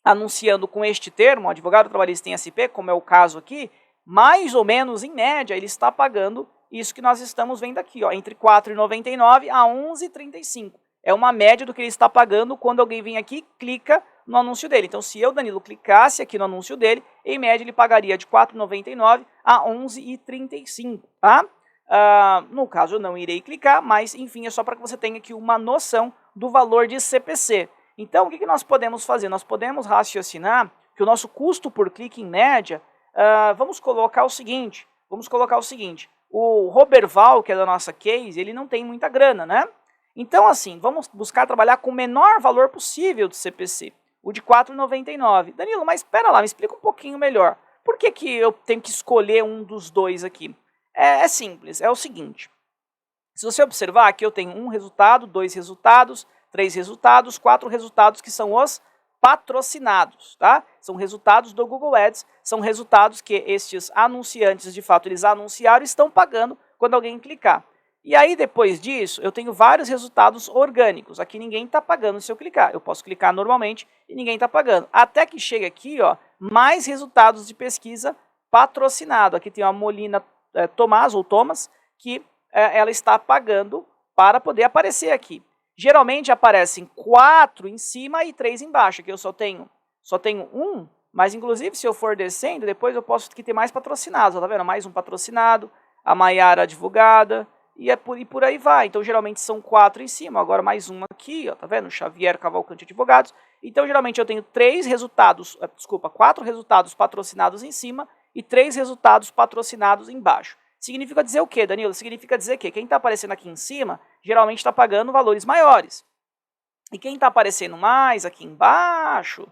anunciando com este termo, advogado trabalhista em SP, como é o caso aqui, mais ou menos, em média, ele está pagando isso que nós estamos vendo aqui, ó, entre R$ 4,99 a R$ 11,35. É uma média do que ele está pagando quando alguém vem aqui e clica no anúncio dele. Então, se eu, Danilo, clicasse aqui no anúncio dele, em média ele pagaria de R$ 4,99 a R$ 11,35, tá? No caso, eu não irei clicar, mas, enfim, é só para que você tenha aqui uma noção do valor de CPC. Então, o que nós podemos fazer? Nós podemos raciocinar que o nosso custo por clique, em média, vamos colocar o seguinte, o Roberval, que é da nossa case, ele não tem muita grana, né? Então, assim, vamos buscar trabalhar com o menor valor possível do CPC, o de R$ 4,99. Danilo, mas espera lá, me explica um pouquinho melhor. Por que eu tenho que escolher um dos dois aqui? É simples, é o seguinte, se você observar aqui eu tenho um resultado, 2 resultados, 3 resultados, 4 resultados que são os patrocinados, tá? São resultados do Google Ads, são resultados que estes anunciantes, de fato, eles anunciaram e estão pagando quando alguém clicar. E aí, depois disso, eu tenho vários resultados orgânicos. Aqui ninguém está pagando se eu clicar. Eu posso clicar normalmente e ninguém está pagando. Até que chega aqui, ó, mais resultados de pesquisa patrocinado. Aqui tem a Molina Thomas, que ela está pagando para poder aparecer aqui. Geralmente aparecem 4 em cima e 3 embaixo. Aqui eu só tenho um, mas inclusive se eu for descendo, depois eu posso ter mais patrocinados. Ó, tá vendo? Mais um patrocinado, a Maiara advogada, e por aí vai. Então geralmente são 4 em cima, agora mais um aqui, ó, tá vendo? Xavier Cavalcante Advogados. Então geralmente eu tenho 4 resultados patrocinados em cima e 3 resultados patrocinados embaixo. Significa dizer o quê, Danilo? Significa dizer que quem está aparecendo aqui em cima, geralmente está pagando valores maiores. E quem está aparecendo mais aqui embaixo,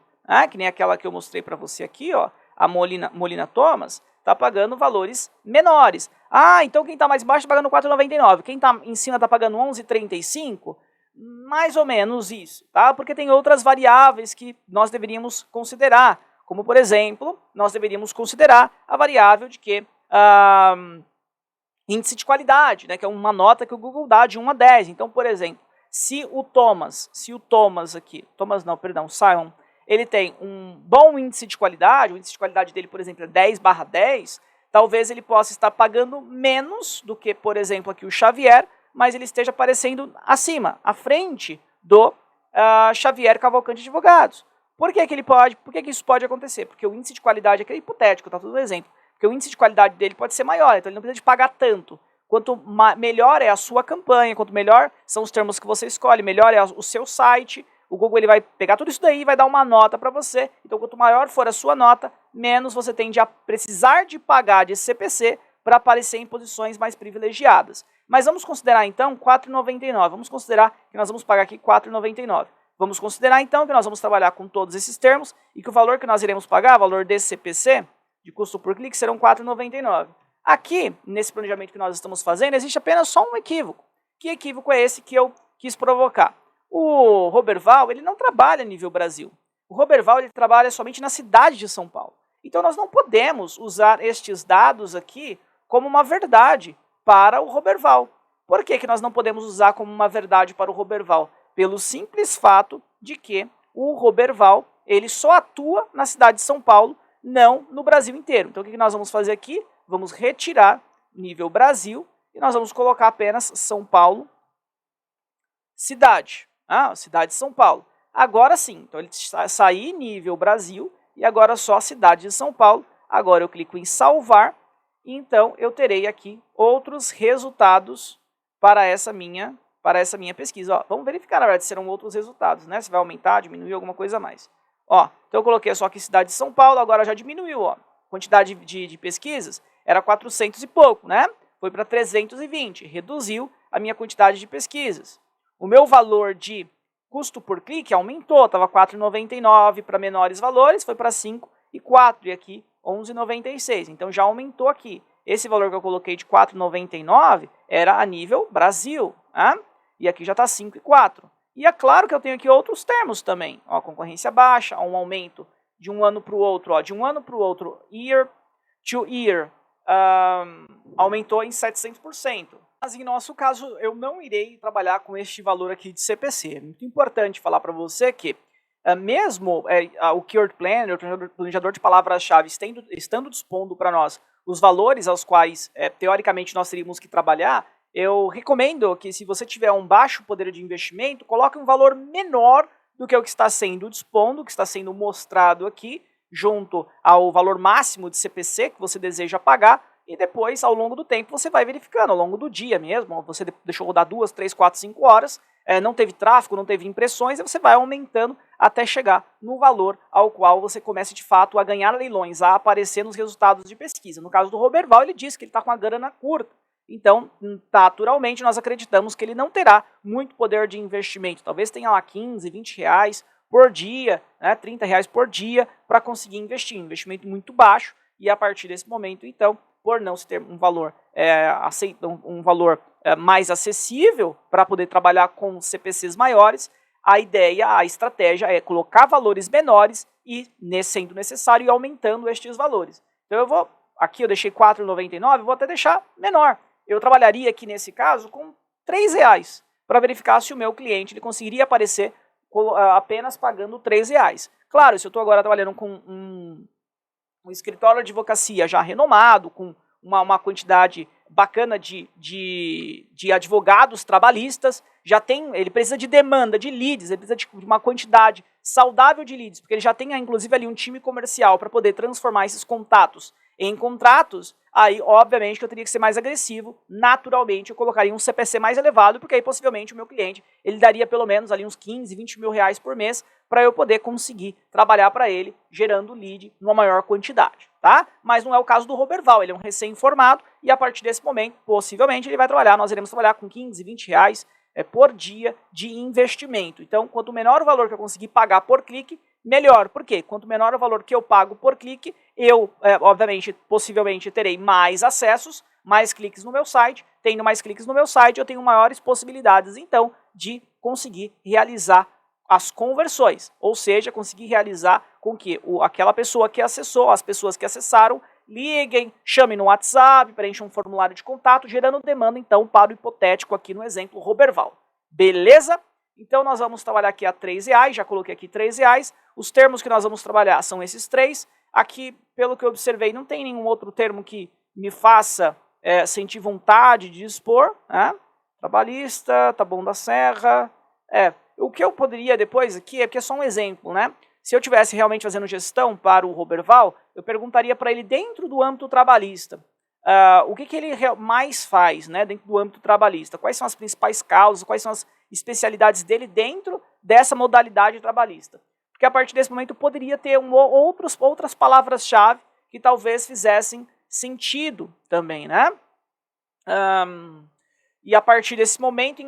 que nem aquela que eu mostrei para você aqui, ó, a Molina Thomas, está pagando valores menores. Então quem está mais baixo está pagando R$ 4,99. Quem está em cima está pagando R$ 11,35. Mais ou menos isso, tá? Porque tem outras variáveis que nós deveríamos considerar. Como, por exemplo, nós deveríamos considerar a variável de que índice de qualidade, né, que é uma nota que o Google dá de 1 a 10. Então, por exemplo, Simon, ele tem um bom índice de qualidade, o índice de qualidade dele, por exemplo, é 10/10, talvez ele possa estar pagando menos do que, por exemplo, aqui o Xavier, mas ele esteja aparecendo acima, à frente do Xavier Cavalcante Advogados. Por que isso pode acontecer? Porque o índice de qualidade aqui é hipotético, tá tudo um exemplo. Porque o índice de qualidade dele pode ser maior, então ele não precisa de pagar tanto. Quanto melhor é a sua campanha, quanto melhor são os termos que você escolhe, melhor é o seu site, o Google ele vai pegar tudo isso daí e vai dar uma nota para você. Então, quanto maior for a sua nota, menos você tende a precisar de pagar de CPC para aparecer em posições mais privilegiadas. Mas vamos considerar, então, R$ 4,99. Vamos considerar que nós vamos pagar aqui R$ 4,99. Vamos considerar, então, que nós vamos trabalhar com todos esses termos e que o valor que nós iremos pagar, o valor desse CPC, de custo por clique, serão R$ 4,99. Aqui, nesse planejamento que nós estamos fazendo, existe apenas só um equívoco. Que equívoco é esse que eu quis provocar? O Roberval, ele não trabalha a nível Brasil. O Roberval, ele trabalha somente na cidade de São Paulo. Então nós não podemos usar estes dados aqui como uma verdade para o Roberval. Por que que nós não podemos usar como uma verdade para o Roberval? Pelo simples fato de que o Roberval, ele só atua na cidade de São Paulo, não no Brasil inteiro. Então o que nós vamos fazer aqui? Vamos retirar nível Brasil e nós vamos colocar apenas São Paulo, cidade. Cidade de São Paulo. Agora sim, então ele sair nível Brasil e agora só a cidade de São Paulo. Agora eu clico em salvar e então eu terei aqui outros resultados para essa minha pesquisa. Vamos verificar, na verdade, se serão outros resultados, né? Se vai aumentar, diminuir alguma coisa a mais. Então eu coloquei só aqui cidade de São Paulo, agora já diminuiu, quantidade de pesquisas era 400 e pouco, né? Foi para 320, reduziu a minha quantidade de pesquisas. O meu valor de custo por clique aumentou, estava 4,99 para menores valores, foi para 5,04 e aqui 11,96. Então já aumentou aqui. Esse valor que eu coloquei de 4,99 era a nível Brasil, e aqui já está 5,04. E é claro que eu tenho aqui outros termos também, concorrência baixa, um aumento de um ano para o outro, de um ano para o outro, year to year, aumentou em 700%. Mas em nosso caso, eu não irei trabalhar com este valor aqui de CPC. É muito importante falar para você que, mesmo o Keyword Planner, o planejador de palavras-chave, estando dispondo para nós os valores aos quais, teoricamente, nós teríamos que trabalhar, eu recomendo que, se você tiver um baixo poder de investimento, coloque um valor menor do que o que está sendo dispondo, que está sendo mostrado aqui, junto ao valor máximo de CPC que você deseja pagar, e depois, ao longo do tempo, você vai verificando, ao longo do dia mesmo, você deixou rodar 2, 3, 4, 5 horas, não teve tráfego, não teve impressões, e você vai aumentando até chegar no valor ao qual você comece, de fato, a ganhar leilões, a aparecer nos resultados de pesquisa. No caso do Roberval, ele diz que ele está com a grana curta. Então, naturalmente, nós acreditamos que ele não terá muito poder de investimento. Talvez tenha lá 15, 20 reais por dia, 30 reais por dia para conseguir investir. Um investimento muito baixo e a partir desse momento, então, por não se ter um valor, mais acessível para poder trabalhar com CPCs maiores, a ideia, a estratégia é colocar valores menores e, sendo necessário, ir aumentando estes valores. Então aqui eu deixei 4,99, vou até deixar menor. Eu trabalharia aqui nesse caso com 3 reais para verificar se o meu cliente ele conseguiria aparecer apenas pagando 3 reais. Claro, se eu estou agora trabalhando com um escritório de advocacia já renomado, com uma quantidade bacana de advogados trabalhistas, ele precisa de demanda, de leads, ele precisa de uma quantidade saudável de leads, porque ele já tem, inclusive, ali um time comercial para poder transformar esses contatos em contratos. Aí, obviamente, que eu teria que ser mais agressivo, naturalmente eu colocaria um CPC mais elevado, porque aí possivelmente o meu cliente, ele daria pelo menos ali uns 15, 20 mil reais por mês para eu poder conseguir trabalhar para ele, gerando lead numa maior quantidade, tá? Mas não é o caso do Roberval, ele é um recém-formado e a partir desse momento, possivelmente, ele vai trabalhar, nós iremos trabalhar com 15, 20 reais por dia de investimento. Então, quanto menor o valor que eu conseguir pagar por clique, melhor. Por quê? Quanto menor o valor que eu pago por clique, eu, obviamente, possivelmente terei mais acessos, mais cliques no meu site. Tendo mais cliques no meu site, eu tenho maiores possibilidades, então, de conseguir realizar as conversões. Ou seja, conseguir realizar com que aquela pessoa que acessou, as pessoas que acessaram, liguem, chamem no WhatsApp, preencham um formulário de contato, gerando demanda, então, para o hipotético aqui no exemplo Roberval. Beleza? Então, nós vamos trabalhar aqui a 3 reais, já coloquei aqui 3 reais. Os termos que nós vamos trabalhar são esses 3. Aqui, pelo que eu observei, não tem nenhum outro termo que me faça sentir vontade de expor. Trabalhista, Taboão da Serra. O que eu poderia depois aqui porque é só um exemplo, né? Se eu estivesse realmente fazendo gestão para o Roberval, eu perguntaria para ele, dentro do âmbito trabalhista, o que ele mais faz, né, dentro do âmbito trabalhista? Quais são as principais causas, quais são as especialidades dele dentro dessa modalidade trabalhista? Porque a partir desse momento poderia ter outras palavras-chave que talvez fizessem sentido também, né? E a partir desse momento,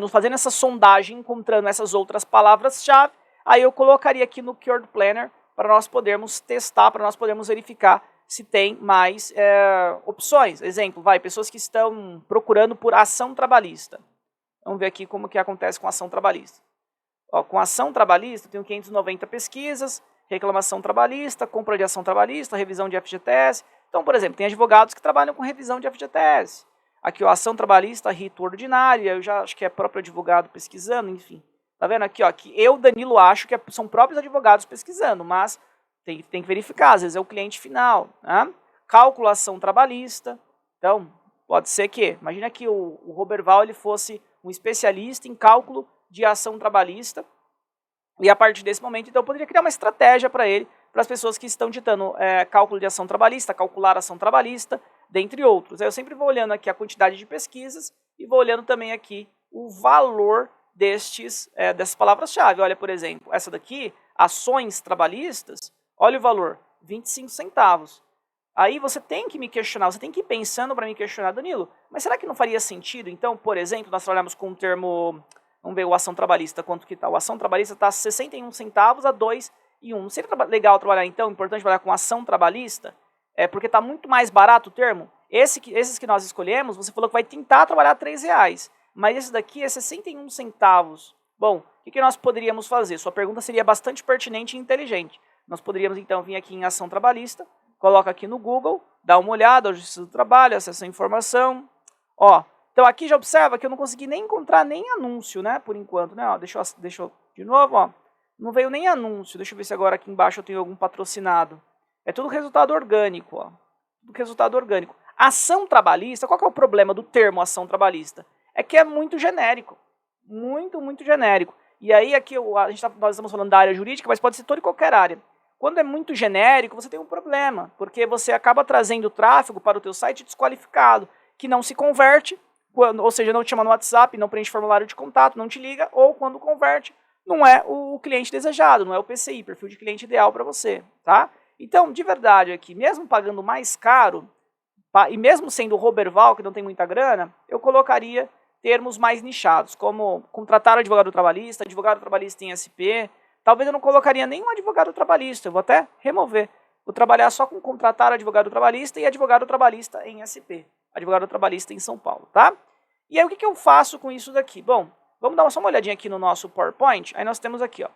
fazendo essa sondagem, encontrando essas outras palavras-chave, aí eu colocaria aqui no Keyword Planner para nós podermos testar, para nós podermos verificar se tem mais opções. Exemplo, pessoas que estão procurando por ação trabalhista. Vamos ver aqui como que acontece com ação trabalhista. Com ação trabalhista, eu tenho 590 pesquisas, reclamação trabalhista, compra de ação trabalhista, revisão de FGTS. Então, por exemplo, tem advogados que trabalham com revisão de FGTS. Aqui, ó, ação trabalhista, rito ordinária, eu já acho que é próprio advogado pesquisando, enfim. Tá vendo aqui, ó, que eu, Danilo, acho que são próprios advogados pesquisando, mas tem que verificar, às vezes é o cliente final, né? Calculação trabalhista, então, pode ser que, imagina que o Roberval ele fosse um especialista em cálculo de ação trabalhista, e a partir desse momento, então, eu poderia criar uma estratégia para ele, para as pessoas que estão ditando cálculo de ação trabalhista, calcular ação trabalhista, dentre outros. Eu sempre vou olhando aqui a quantidade de pesquisas e vou olhando também aqui o valor dessas palavras-chave. Olha, por exemplo, essa daqui, ações trabalhistas, olha o valor, 25 centavos. Aí você tem que me questionar, você tem que ir pensando para me questionar, Danilo, mas será que não faria sentido, então, por exemplo, nós trabalhamos com o termo, vamos ver o ação trabalhista, quanto que está? O ação trabalhista está 61 centavos a 2,1. Não seria legal trabalhar, então, importante trabalhar com ação trabalhista? Porque está muito mais barato o termo. Esses que nós escolhemos, você falou que vai tentar trabalhar R$3, mas esse daqui é 61 centavos. Bom, o que nós poderíamos fazer? Sua pergunta seria bastante pertinente e inteligente. Nós poderíamos, então, vir aqui em ação trabalhista, coloca aqui no Google, dá uma olhada, Justiça do Trabalho, acessa a informação. Ó, então aqui já observa que eu não consegui nem encontrar nem anúncio, né, por enquanto, né? Ó, deixa eu de novo, ó. Não veio nem anúncio. Deixa eu ver se agora aqui embaixo eu tenho algum patrocinado. É tudo resultado orgânico, ó. Tudo resultado orgânico. Ação trabalhista, qual que é o problema do termo ação trabalhista? É que é muito genérico. Muito, muito genérico. E aí aqui nós estamos falando da área jurídica, mas pode ser toda e qualquer área. Quando é muito genérico, você tem um problema, porque você acaba trazendo tráfego para o teu site desqualificado, que não se converte, ou seja, não te chama no WhatsApp, não preenche formulário de contato, não te liga, ou quando converte, não é o cliente desejado, não é o PCI, perfil de cliente ideal para você, tá? Então, de verdade aqui, mesmo pagando mais caro, e mesmo sendo o Roberval, que não tem muita grana, eu colocaria termos mais nichados, como contratar advogado trabalhista em SP. Talvez eu não colocaria nenhum advogado trabalhista, eu vou até remover. Vou trabalhar só com contratar advogado trabalhista e advogado trabalhista em SP, advogado trabalhista em São Paulo, tá? E aí o que eu faço com isso daqui? Bom, vamos dar só uma olhadinha aqui no nosso PowerPoint, aí nós temos aqui, ó,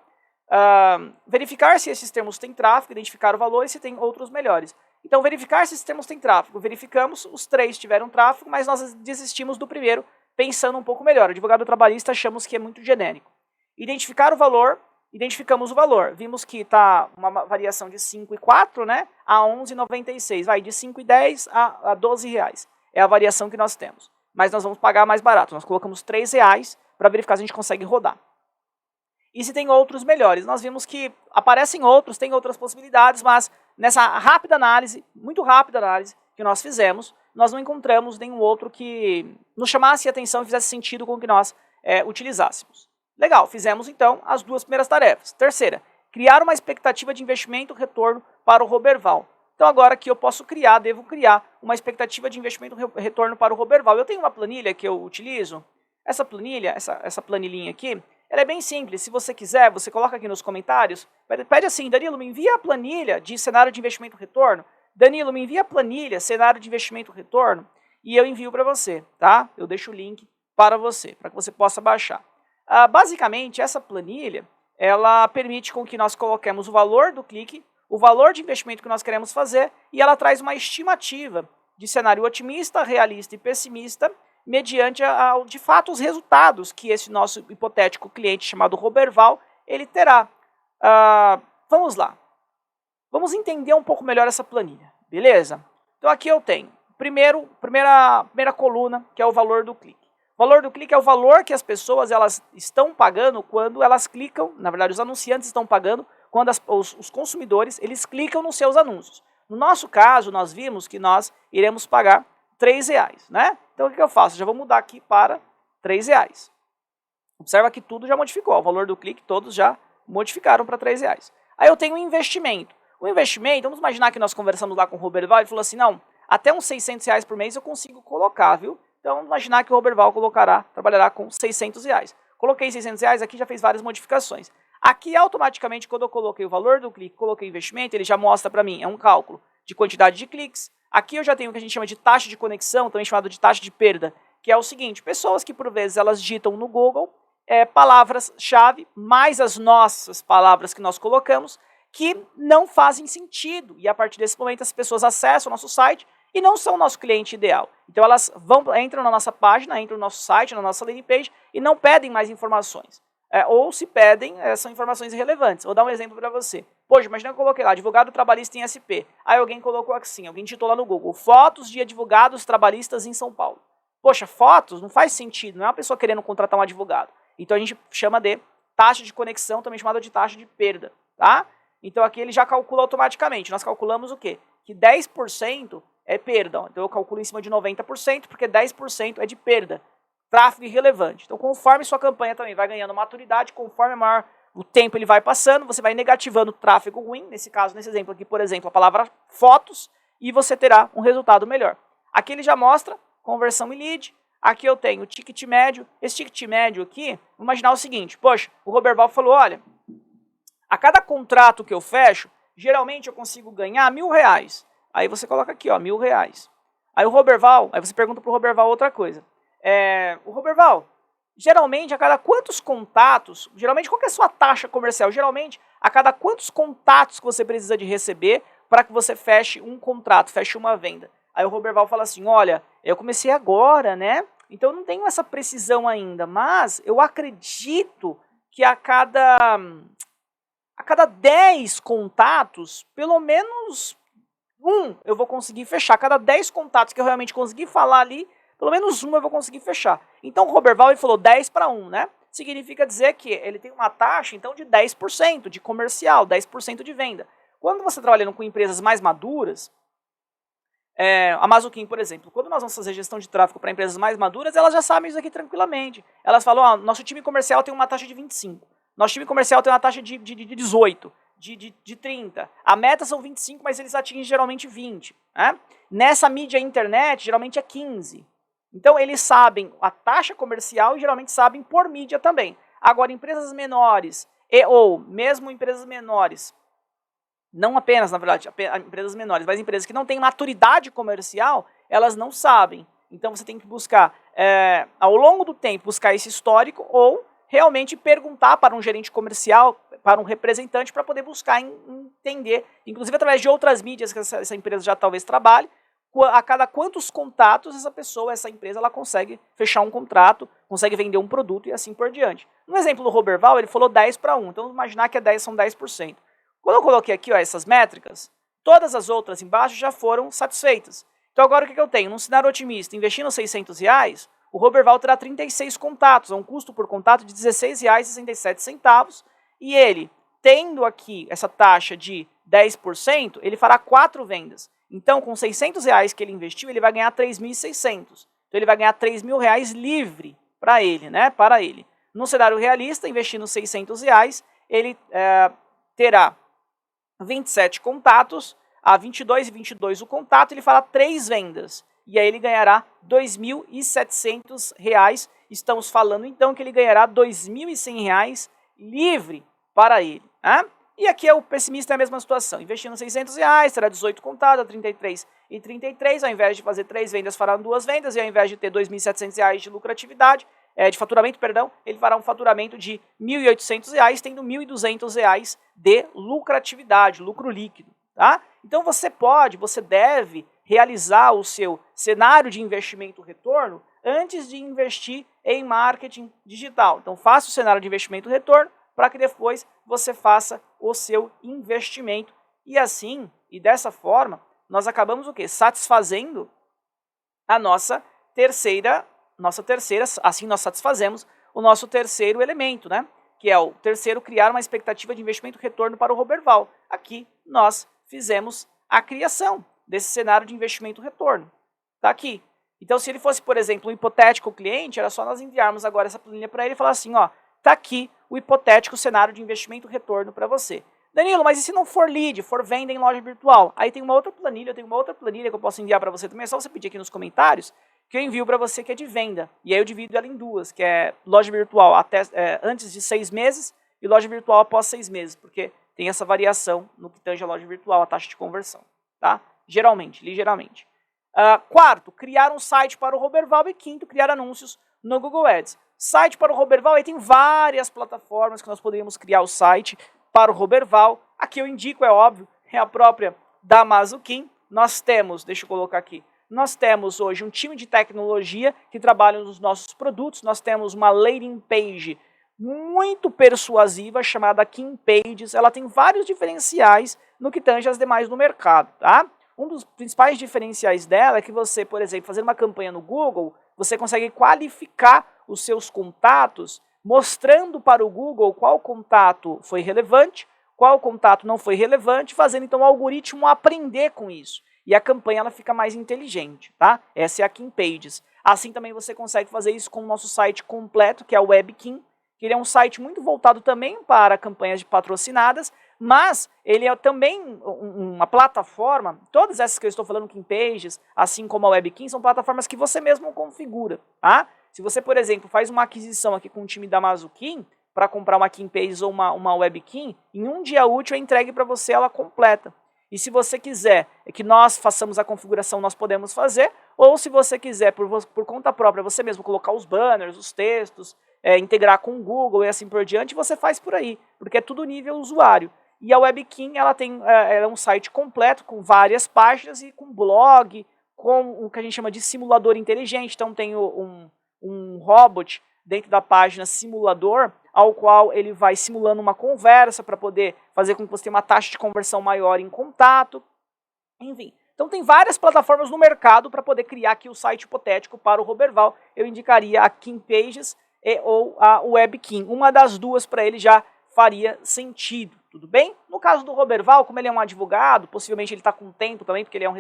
verificar se esses termos têm tráfego, identificar o valor e se tem outros melhores. Então, verificar se esses termos têm tráfego. Verificamos, os 3 tiveram tráfego, mas nós desistimos do primeiro, pensando um pouco melhor. O advogado trabalhista achamos que é muito genérico. Identificar o valor, identificamos o valor. Vimos que está uma variação de 5,04, né, a 11,96. Vai de 5,10 a R$12. É a variação que nós temos. Mas nós vamos pagar mais barato. Nós colocamos R$3 para verificar se a gente consegue rodar. E se tem outros melhores. Nós vimos que aparecem outros, tem outras possibilidades, mas nessa rápida análise, muito rápida análise que nós fizemos, nós não encontramos nenhum outro que nos chamasse a atenção e fizesse sentido com o que nós utilizássemos. Legal, fizemos então as 2 primeiras tarefas. Terceira, criar uma expectativa de investimento retorno para o Roberval. Então agora que eu devo criar uma expectativa de investimento retorno para o Roberval. Eu tenho uma planilha que eu utilizo. Essa planilha, essa planilhinha aqui, ela é bem simples. Se você quiser, você coloca aqui nos comentários. Pede assim, Danilo, me envia a planilha de cenário de investimento retorno. Danilo, me envia a planilha, cenário de investimento retorno. E eu envio para você, tá? Eu deixo o link para você, para que você possa baixar. Basicamente, essa planilha, ela permite com que nós coloquemos o valor do clique, o valor de investimento que nós queremos fazer, e ela traz uma estimativa de cenário otimista, realista e pessimista, mediante, de fato, os resultados que esse nosso hipotético cliente chamado Roberval, ele terá. Vamos lá. Vamos entender um pouco melhor essa planilha, beleza? Então aqui eu tenho, primeira coluna, que é o valor do clique. O valor do clique é o valor que as pessoas elas estão pagando quando elas clicam, na verdade os anunciantes estão pagando, quando os consumidores eles clicam nos seus anúncios. No nosso caso, nós vimos que nós iremos pagar R$3, né? Então o que eu faço? Já vou mudar aqui para R$3. Observa que tudo já modificou, o valor do clique todos já modificaram para R$3. Aí eu tenho um investimento. O investimento, vamos imaginar que nós conversamos lá com o Roberval e falou assim, não, até uns R$600 por mês eu consigo colocar, viu? Então vamos imaginar que o Roberval trabalhará com R$600. Coloquei R$600, aqui já fez várias modificações. Aqui automaticamente quando eu coloquei o valor do clique, coloquei o investimento, ele já mostra para mim, é um cálculo de quantidade de cliques. Aqui eu já tenho o que a gente chama de taxa de conexão, também chamado de taxa de perda, que é o seguinte, pessoas que por vezes elas digitam no Google palavras-chave, mais as nossas palavras que nós colocamos, que não fazem sentido. E a partir desse momento as pessoas acessam o nosso site e não são o nosso cliente ideal. Então elas entram na nossa página, entram no nosso site, na nossa landing page e não pedem mais informações. Ou se pedem, são informações irrelevantes. Vou dar um exemplo para você. Poxa, imagina que eu coloquei lá, advogado trabalhista em SP. Aí alguém colocou assim, alguém digitou lá no Google, fotos de advogados trabalhistas em São Paulo. Poxa, fotos não faz sentido, não é uma pessoa querendo contratar um advogado. Então a gente chama de taxa de conexão, também chamada de taxa de perda, tá? Então aqui ele já calcula automaticamente. Nós calculamos o quê? Que 10% é perda. Então eu calculo em cima de 90%, porque 10% é de perda. Tráfego irrelevante. Então conforme sua campanha também vai ganhando maturidade, conforme maior o tempo ele vai passando, você vai negativando o tráfego ruim, nesse caso, nesse exemplo aqui, por exemplo, a palavra fotos, e você terá um resultado melhor. Aqui ele já mostra conversão em lead. Aqui eu tenho o ticket médio. Esse ticket médio aqui, vamos imaginar o seguinte, poxa, o Roberval falou, olha, a cada contrato que eu fecho, geralmente eu consigo ganhar R$1.000. Aí você coloca aqui, ó, R$1.000. Aí o Roberval, aí você pergunta pro Roberval outra coisa. O Roberval, geralmente a cada quantos contatos, geralmente qual que é a sua taxa comercial? Geralmente a cada quantos contatos que você precisa de receber para que você feche um contrato, feche uma venda? Aí o Roberval fala assim, olha, eu comecei agora, né? Então eu não tenho essa precisão ainda, mas eu acredito que a cada 10 contatos, pelo menos eu vou conseguir fechar. A cada 10 contatos que eu realmente conseguir falar ali, pelo menos eu vou conseguir fechar. Então o Roberval ele falou 10 para 1, né? Significa dizer que ele tem uma taxa então de 10% de comercial, 10% de venda. Quando você trabalhando com empresas mais maduras, a Mazuquim, por exemplo, quando nós vamos fazer gestão de tráfego para empresas mais maduras, elas já sabem isso aqui tranquilamente. Elas falam, nosso time comercial tem uma taxa de 25, nosso time comercial tem uma taxa de 18, de 30. A meta são 25, mas eles atingem geralmente 20. Né? Nessa mídia internet, geralmente é 15. Então eles sabem a taxa comercial e geralmente sabem por mídia também. Agora, empresas menores, ou mesmo empresas menores, não apenas, na verdade, empresas menores, mas empresas que não têm maturidade comercial, elas não sabem. Então você tem que buscar, ao longo do tempo, buscar esse histórico ou realmente perguntar para um gerente comercial, para um representante, para poder buscar entender, inclusive através de outras mídias que essa empresa já talvez trabalhe, a cada quantos contatos essa empresa, ela consegue fechar um contrato, consegue vender um produto e assim por diante. No exemplo do Roberval, ele falou 10 para 1, então vamos imaginar que 10 são 10%. Quando eu coloquei aqui essas métricas, todas as outras embaixo já foram satisfeitas. Então agora o que eu tenho? Num cenário otimista, investindo R$600, o Roberval terá 36 contatos, a um custo por contato de R$16,67, e ele, tendo aqui essa taxa de 10%, ele fará 4 vendas. Então, com R$600 que ele investiu, ele vai ganhar 3.600. Então, ele vai ganhar R$3.000 livre para ele, né? Para ele. No cenário realista, investindo R$600, ele terá 27 contatos, a 22 o contato, ele fará 3 vendas. E aí ele ganhará R$2.700. Estamos falando, então, que ele ganhará R$2.100 livre para ele, né? E aqui o pessimista é a mesma situação. Investindo R$600, terá 18 contados, 33 e 33. Ao invés de fazer 3 vendas, fará 2 vendas. E ao invés de ter R$2.700 de lucratividade, de faturamento, perdão, ele fará um faturamento de R$1.800, tendo R$1.200 de lucratividade, lucro líquido. Tá? Então você deve realizar o seu cenário de investimento-retorno antes de investir em marketing digital. Então faça o cenário de investimento-retorno, para que depois você faça o seu investimento. E assim, e dessa forma, nós acabamos o quê? Satisfazendo a nossa terceira, assim nós satisfazemos o nosso terceiro elemento, né? Que é o terceiro, criar uma expectativa de investimento-retorno para o Roberval. Aqui nós fizemos a criação desse cenário de investimento-retorno. Está aqui. Então, se ele fosse, por exemplo, um hipotético cliente, era só nós enviarmos agora essa planilha para ele e falar assim, ó, está aqui o hipotético cenário de investimento-retorno para você. Danilo, mas e se não for lead, for venda em loja virtual? Aí tem uma outra planilha, que eu posso enviar para você também, é só você pedir aqui nos comentários, que eu envio para você que é de venda. E aí eu divido ela em duas, que é loja virtual antes de 6 meses e loja virtual após 6 meses, porque tem essa variação no que tange a loja virtual, a taxa de conversão, tá? Geralmente, ligeiramente. Quarto, criar um site para o Roberval e quinto, criar anúncios no Google Ads. Site para o Roberval, aí tem várias plataformas que nós poderíamos criar o site para o Roberval. Aqui eu indico, é óbvio, é a própria Damazukin. Nós temos, deixa eu colocar aqui, nós temos hoje um time de tecnologia que trabalha nos nossos produtos, nós temos uma landing page muito persuasiva chamada KingPages, ela tem vários diferenciais no que tange as demais no mercado, tá? Um dos principais diferenciais dela é que você, por exemplo, fazendo uma campanha no Google, você consegue qualificar os seus contatos, mostrando para o Google qual contato foi relevante, qual contato não foi relevante, fazendo então o algoritmo aprender com isso. E a campanha ela fica mais inteligente, tá? Essa é a KingPages. Assim também você consegue fazer isso com o nosso site completo, que é o WebKing, que ele é um site muito voltado também para campanhas de patrocinadas, mas ele é também uma plataforma, todas essas que eu estou falando, KingPages, assim como a WebKing, são plataformas que você mesmo configura, tá? Se você, por exemplo, faz uma aquisição aqui com o time da Damazukin, para comprar uma KingPages ou uma WebKing, em um dia útil é entregue para você ela completa. E se você quiser que nós façamos a configuração, nós podemos fazer, ou se você quiser, por conta própria, você mesmo colocar os banners, os textos, integrar com o Google e assim por diante, você faz por aí, porque é tudo nível usuário. E a WebKing, ela é um site completo, com várias páginas e com blog, com o que a gente chama de simulador inteligente. Então tem um robot dentro da página simulador, ao qual ele vai simulando uma conversa para poder fazer com que você tenha uma taxa de conversão maior em contato, enfim. Então tem várias plataformas no mercado para poder criar aqui o site hipotético para o Roberval. Eu indicaria a KingPages ou a WebKing. Uma das duas para ele já faria sentido, tudo bem? No caso do Roberval, como ele é um advogado, possivelmente ele está com tempo também, porque ele é um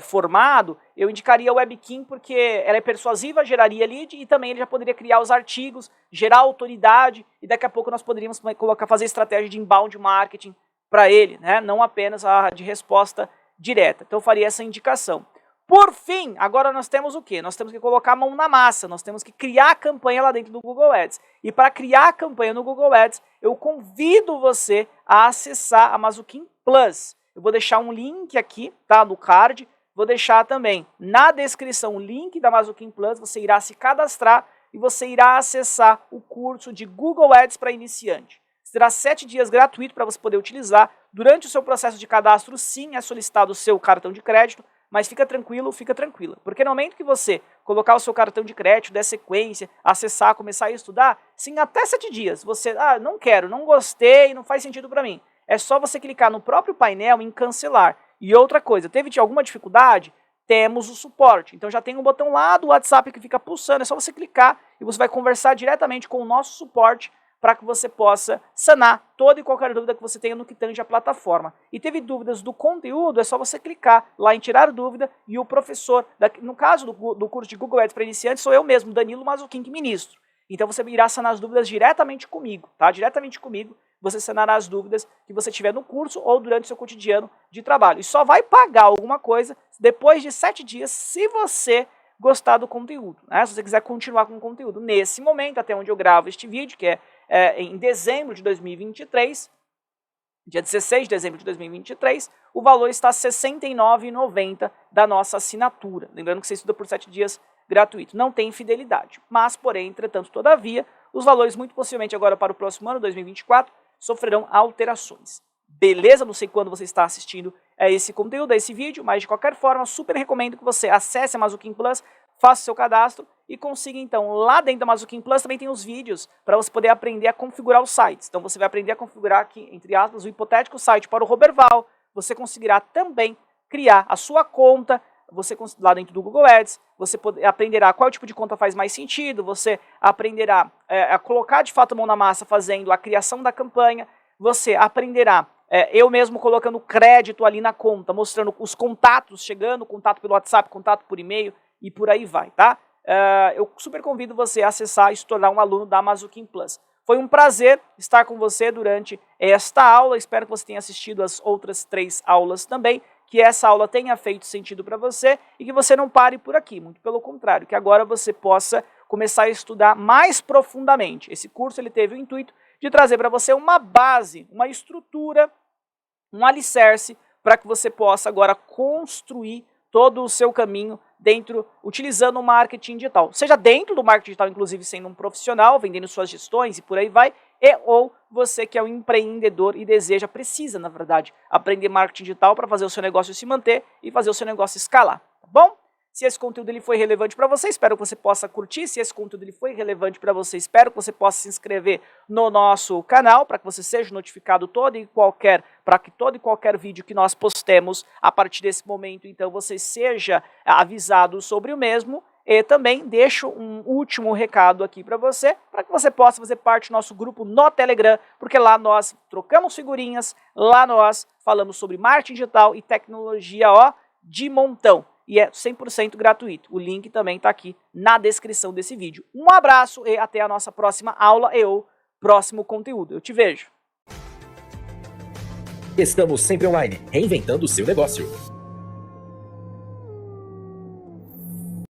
formado, eu indicaria a WebKing porque ela é persuasiva, geraria lead e também ele já poderia criar os artigos, gerar autoridade e daqui a pouco nós poderíamos fazer estratégia de inbound marketing para ele, né? Não apenas a de resposta direta. Então eu faria essa indicação. Por fim, agora nós temos o quê? Nós temos que colocar a mão na massa, nós temos que criar a campanha lá dentro do Google Ads. E para criar a campanha no Google Ads, eu convido você a acessar a Damazukin Plus. Eu vou deixar um link aqui, tá, no card, vou deixar também na descrição o link da Damazukin Plus, você irá se cadastrar e você irá acessar o curso de Google Ads para iniciante. Terá 7 dias gratuito para você poder utilizar. Durante o seu processo de cadastro, sim, é solicitado o seu cartão de crédito, mas fica tranquilo, fica tranquila. Porque no momento que você colocar o seu cartão de crédito, der sequência, acessar, começar a estudar, sim, até 7 dias, você, não quero, não gostei, não faz sentido para mim. É só você clicar no próprio painel em cancelar. E outra coisa, teve alguma dificuldade? Temos o suporte. Então já tem um botão lá do WhatsApp que fica pulsando, é só você clicar e você vai conversar diretamente com o nosso suporte para que você possa sanar toda e qualquer dúvida que você tenha no que tange a plataforma. E teve dúvidas do conteúdo, é só você clicar lá em tirar dúvida e o professor, no caso do curso de Google Ads para iniciantes, sou eu mesmo, Danilo Damazukin, que ministro. Então você irá sanar as dúvidas diretamente comigo, tá? Diretamente comigo, você sanará as dúvidas que você tiver no curso ou durante o seu cotidiano de trabalho. E só vai pagar alguma coisa depois de 7 dias, se você gostar do conteúdo, né? Se você quiser continuar com o conteúdo. Nesse momento, até onde eu gravo este vídeo, que é em dezembro de 2023, dia 16 de dezembro de 2023, o valor está R$ 69,90 da nossa assinatura. Lembrando que você estuda por 7 dias gratuito. Não tem fidelidade. Mas, porém, entretanto, todavia, os valores, muito possivelmente agora para o próximo ano, 2024, sofrerão alterações. Beleza? Não sei quando você está assistindo a esse conteúdo, a esse vídeo, mas de qualquer forma, super recomendo que você acesse a Damazukin Plus, faça o seu cadastro e consiga, então, lá dentro da Damazukin Plus também tem os vídeos para você poder aprender a configurar os sites. Então você vai aprender a configurar aqui, entre aspas, o hipotético site para o Roberval. Você conseguirá também criar a sua conta, lá dentro do Google Ads, você aprenderá qual tipo de conta faz mais sentido, você aprenderá a colocar de fato a mão na massa fazendo a criação da campanha, você aprenderá eu mesmo colocando crédito ali na conta, mostrando os contatos chegando, contato pelo WhatsApp, contato por e-mail e por aí vai, tá? Eu super convido você a acessar e se tornar um aluno da Damazukin Plus. Foi um prazer estar com você durante esta aula, espero que você tenha assistido as outras 3 aulas também, que essa aula tenha feito sentido para você e que você não pare por aqui, muito pelo contrário, que agora você possa começar a estudar mais profundamente. Esse curso ele teve o intuito de trazer para você uma base, uma estrutura, um alicerce para que você possa agora construir todo o seu caminho utilizando o marketing digital. Seja dentro do marketing digital, inclusive sendo um profissional, vendendo suas gestões e por aí vai, ou você que é um empreendedor e precisa, na verdade, aprender marketing digital para fazer o seu negócio se manter e fazer o seu negócio escalar, tá bom? Se esse conteúdo ele foi relevante para você, espero que você possa curtir. Se esse conteúdo ele foi relevante para você, espero que você possa se inscrever no nosso canal para que você seja notificado para que todo e qualquer vídeo que nós postemos a partir desse momento, então você seja avisado sobre o mesmo. E também deixo um último recado aqui para que você possa fazer parte do nosso grupo no Telegram, porque lá nós trocamos figurinhas, lá nós falamos sobre marketing digital e tecnologia, ó, de montão. E é 100% gratuito. O link também está aqui na descrição desse vídeo. Um abraço e até a nossa próxima aula ou próximo conteúdo. Eu te vejo. Estamos sempre online, reinventando o seu negócio.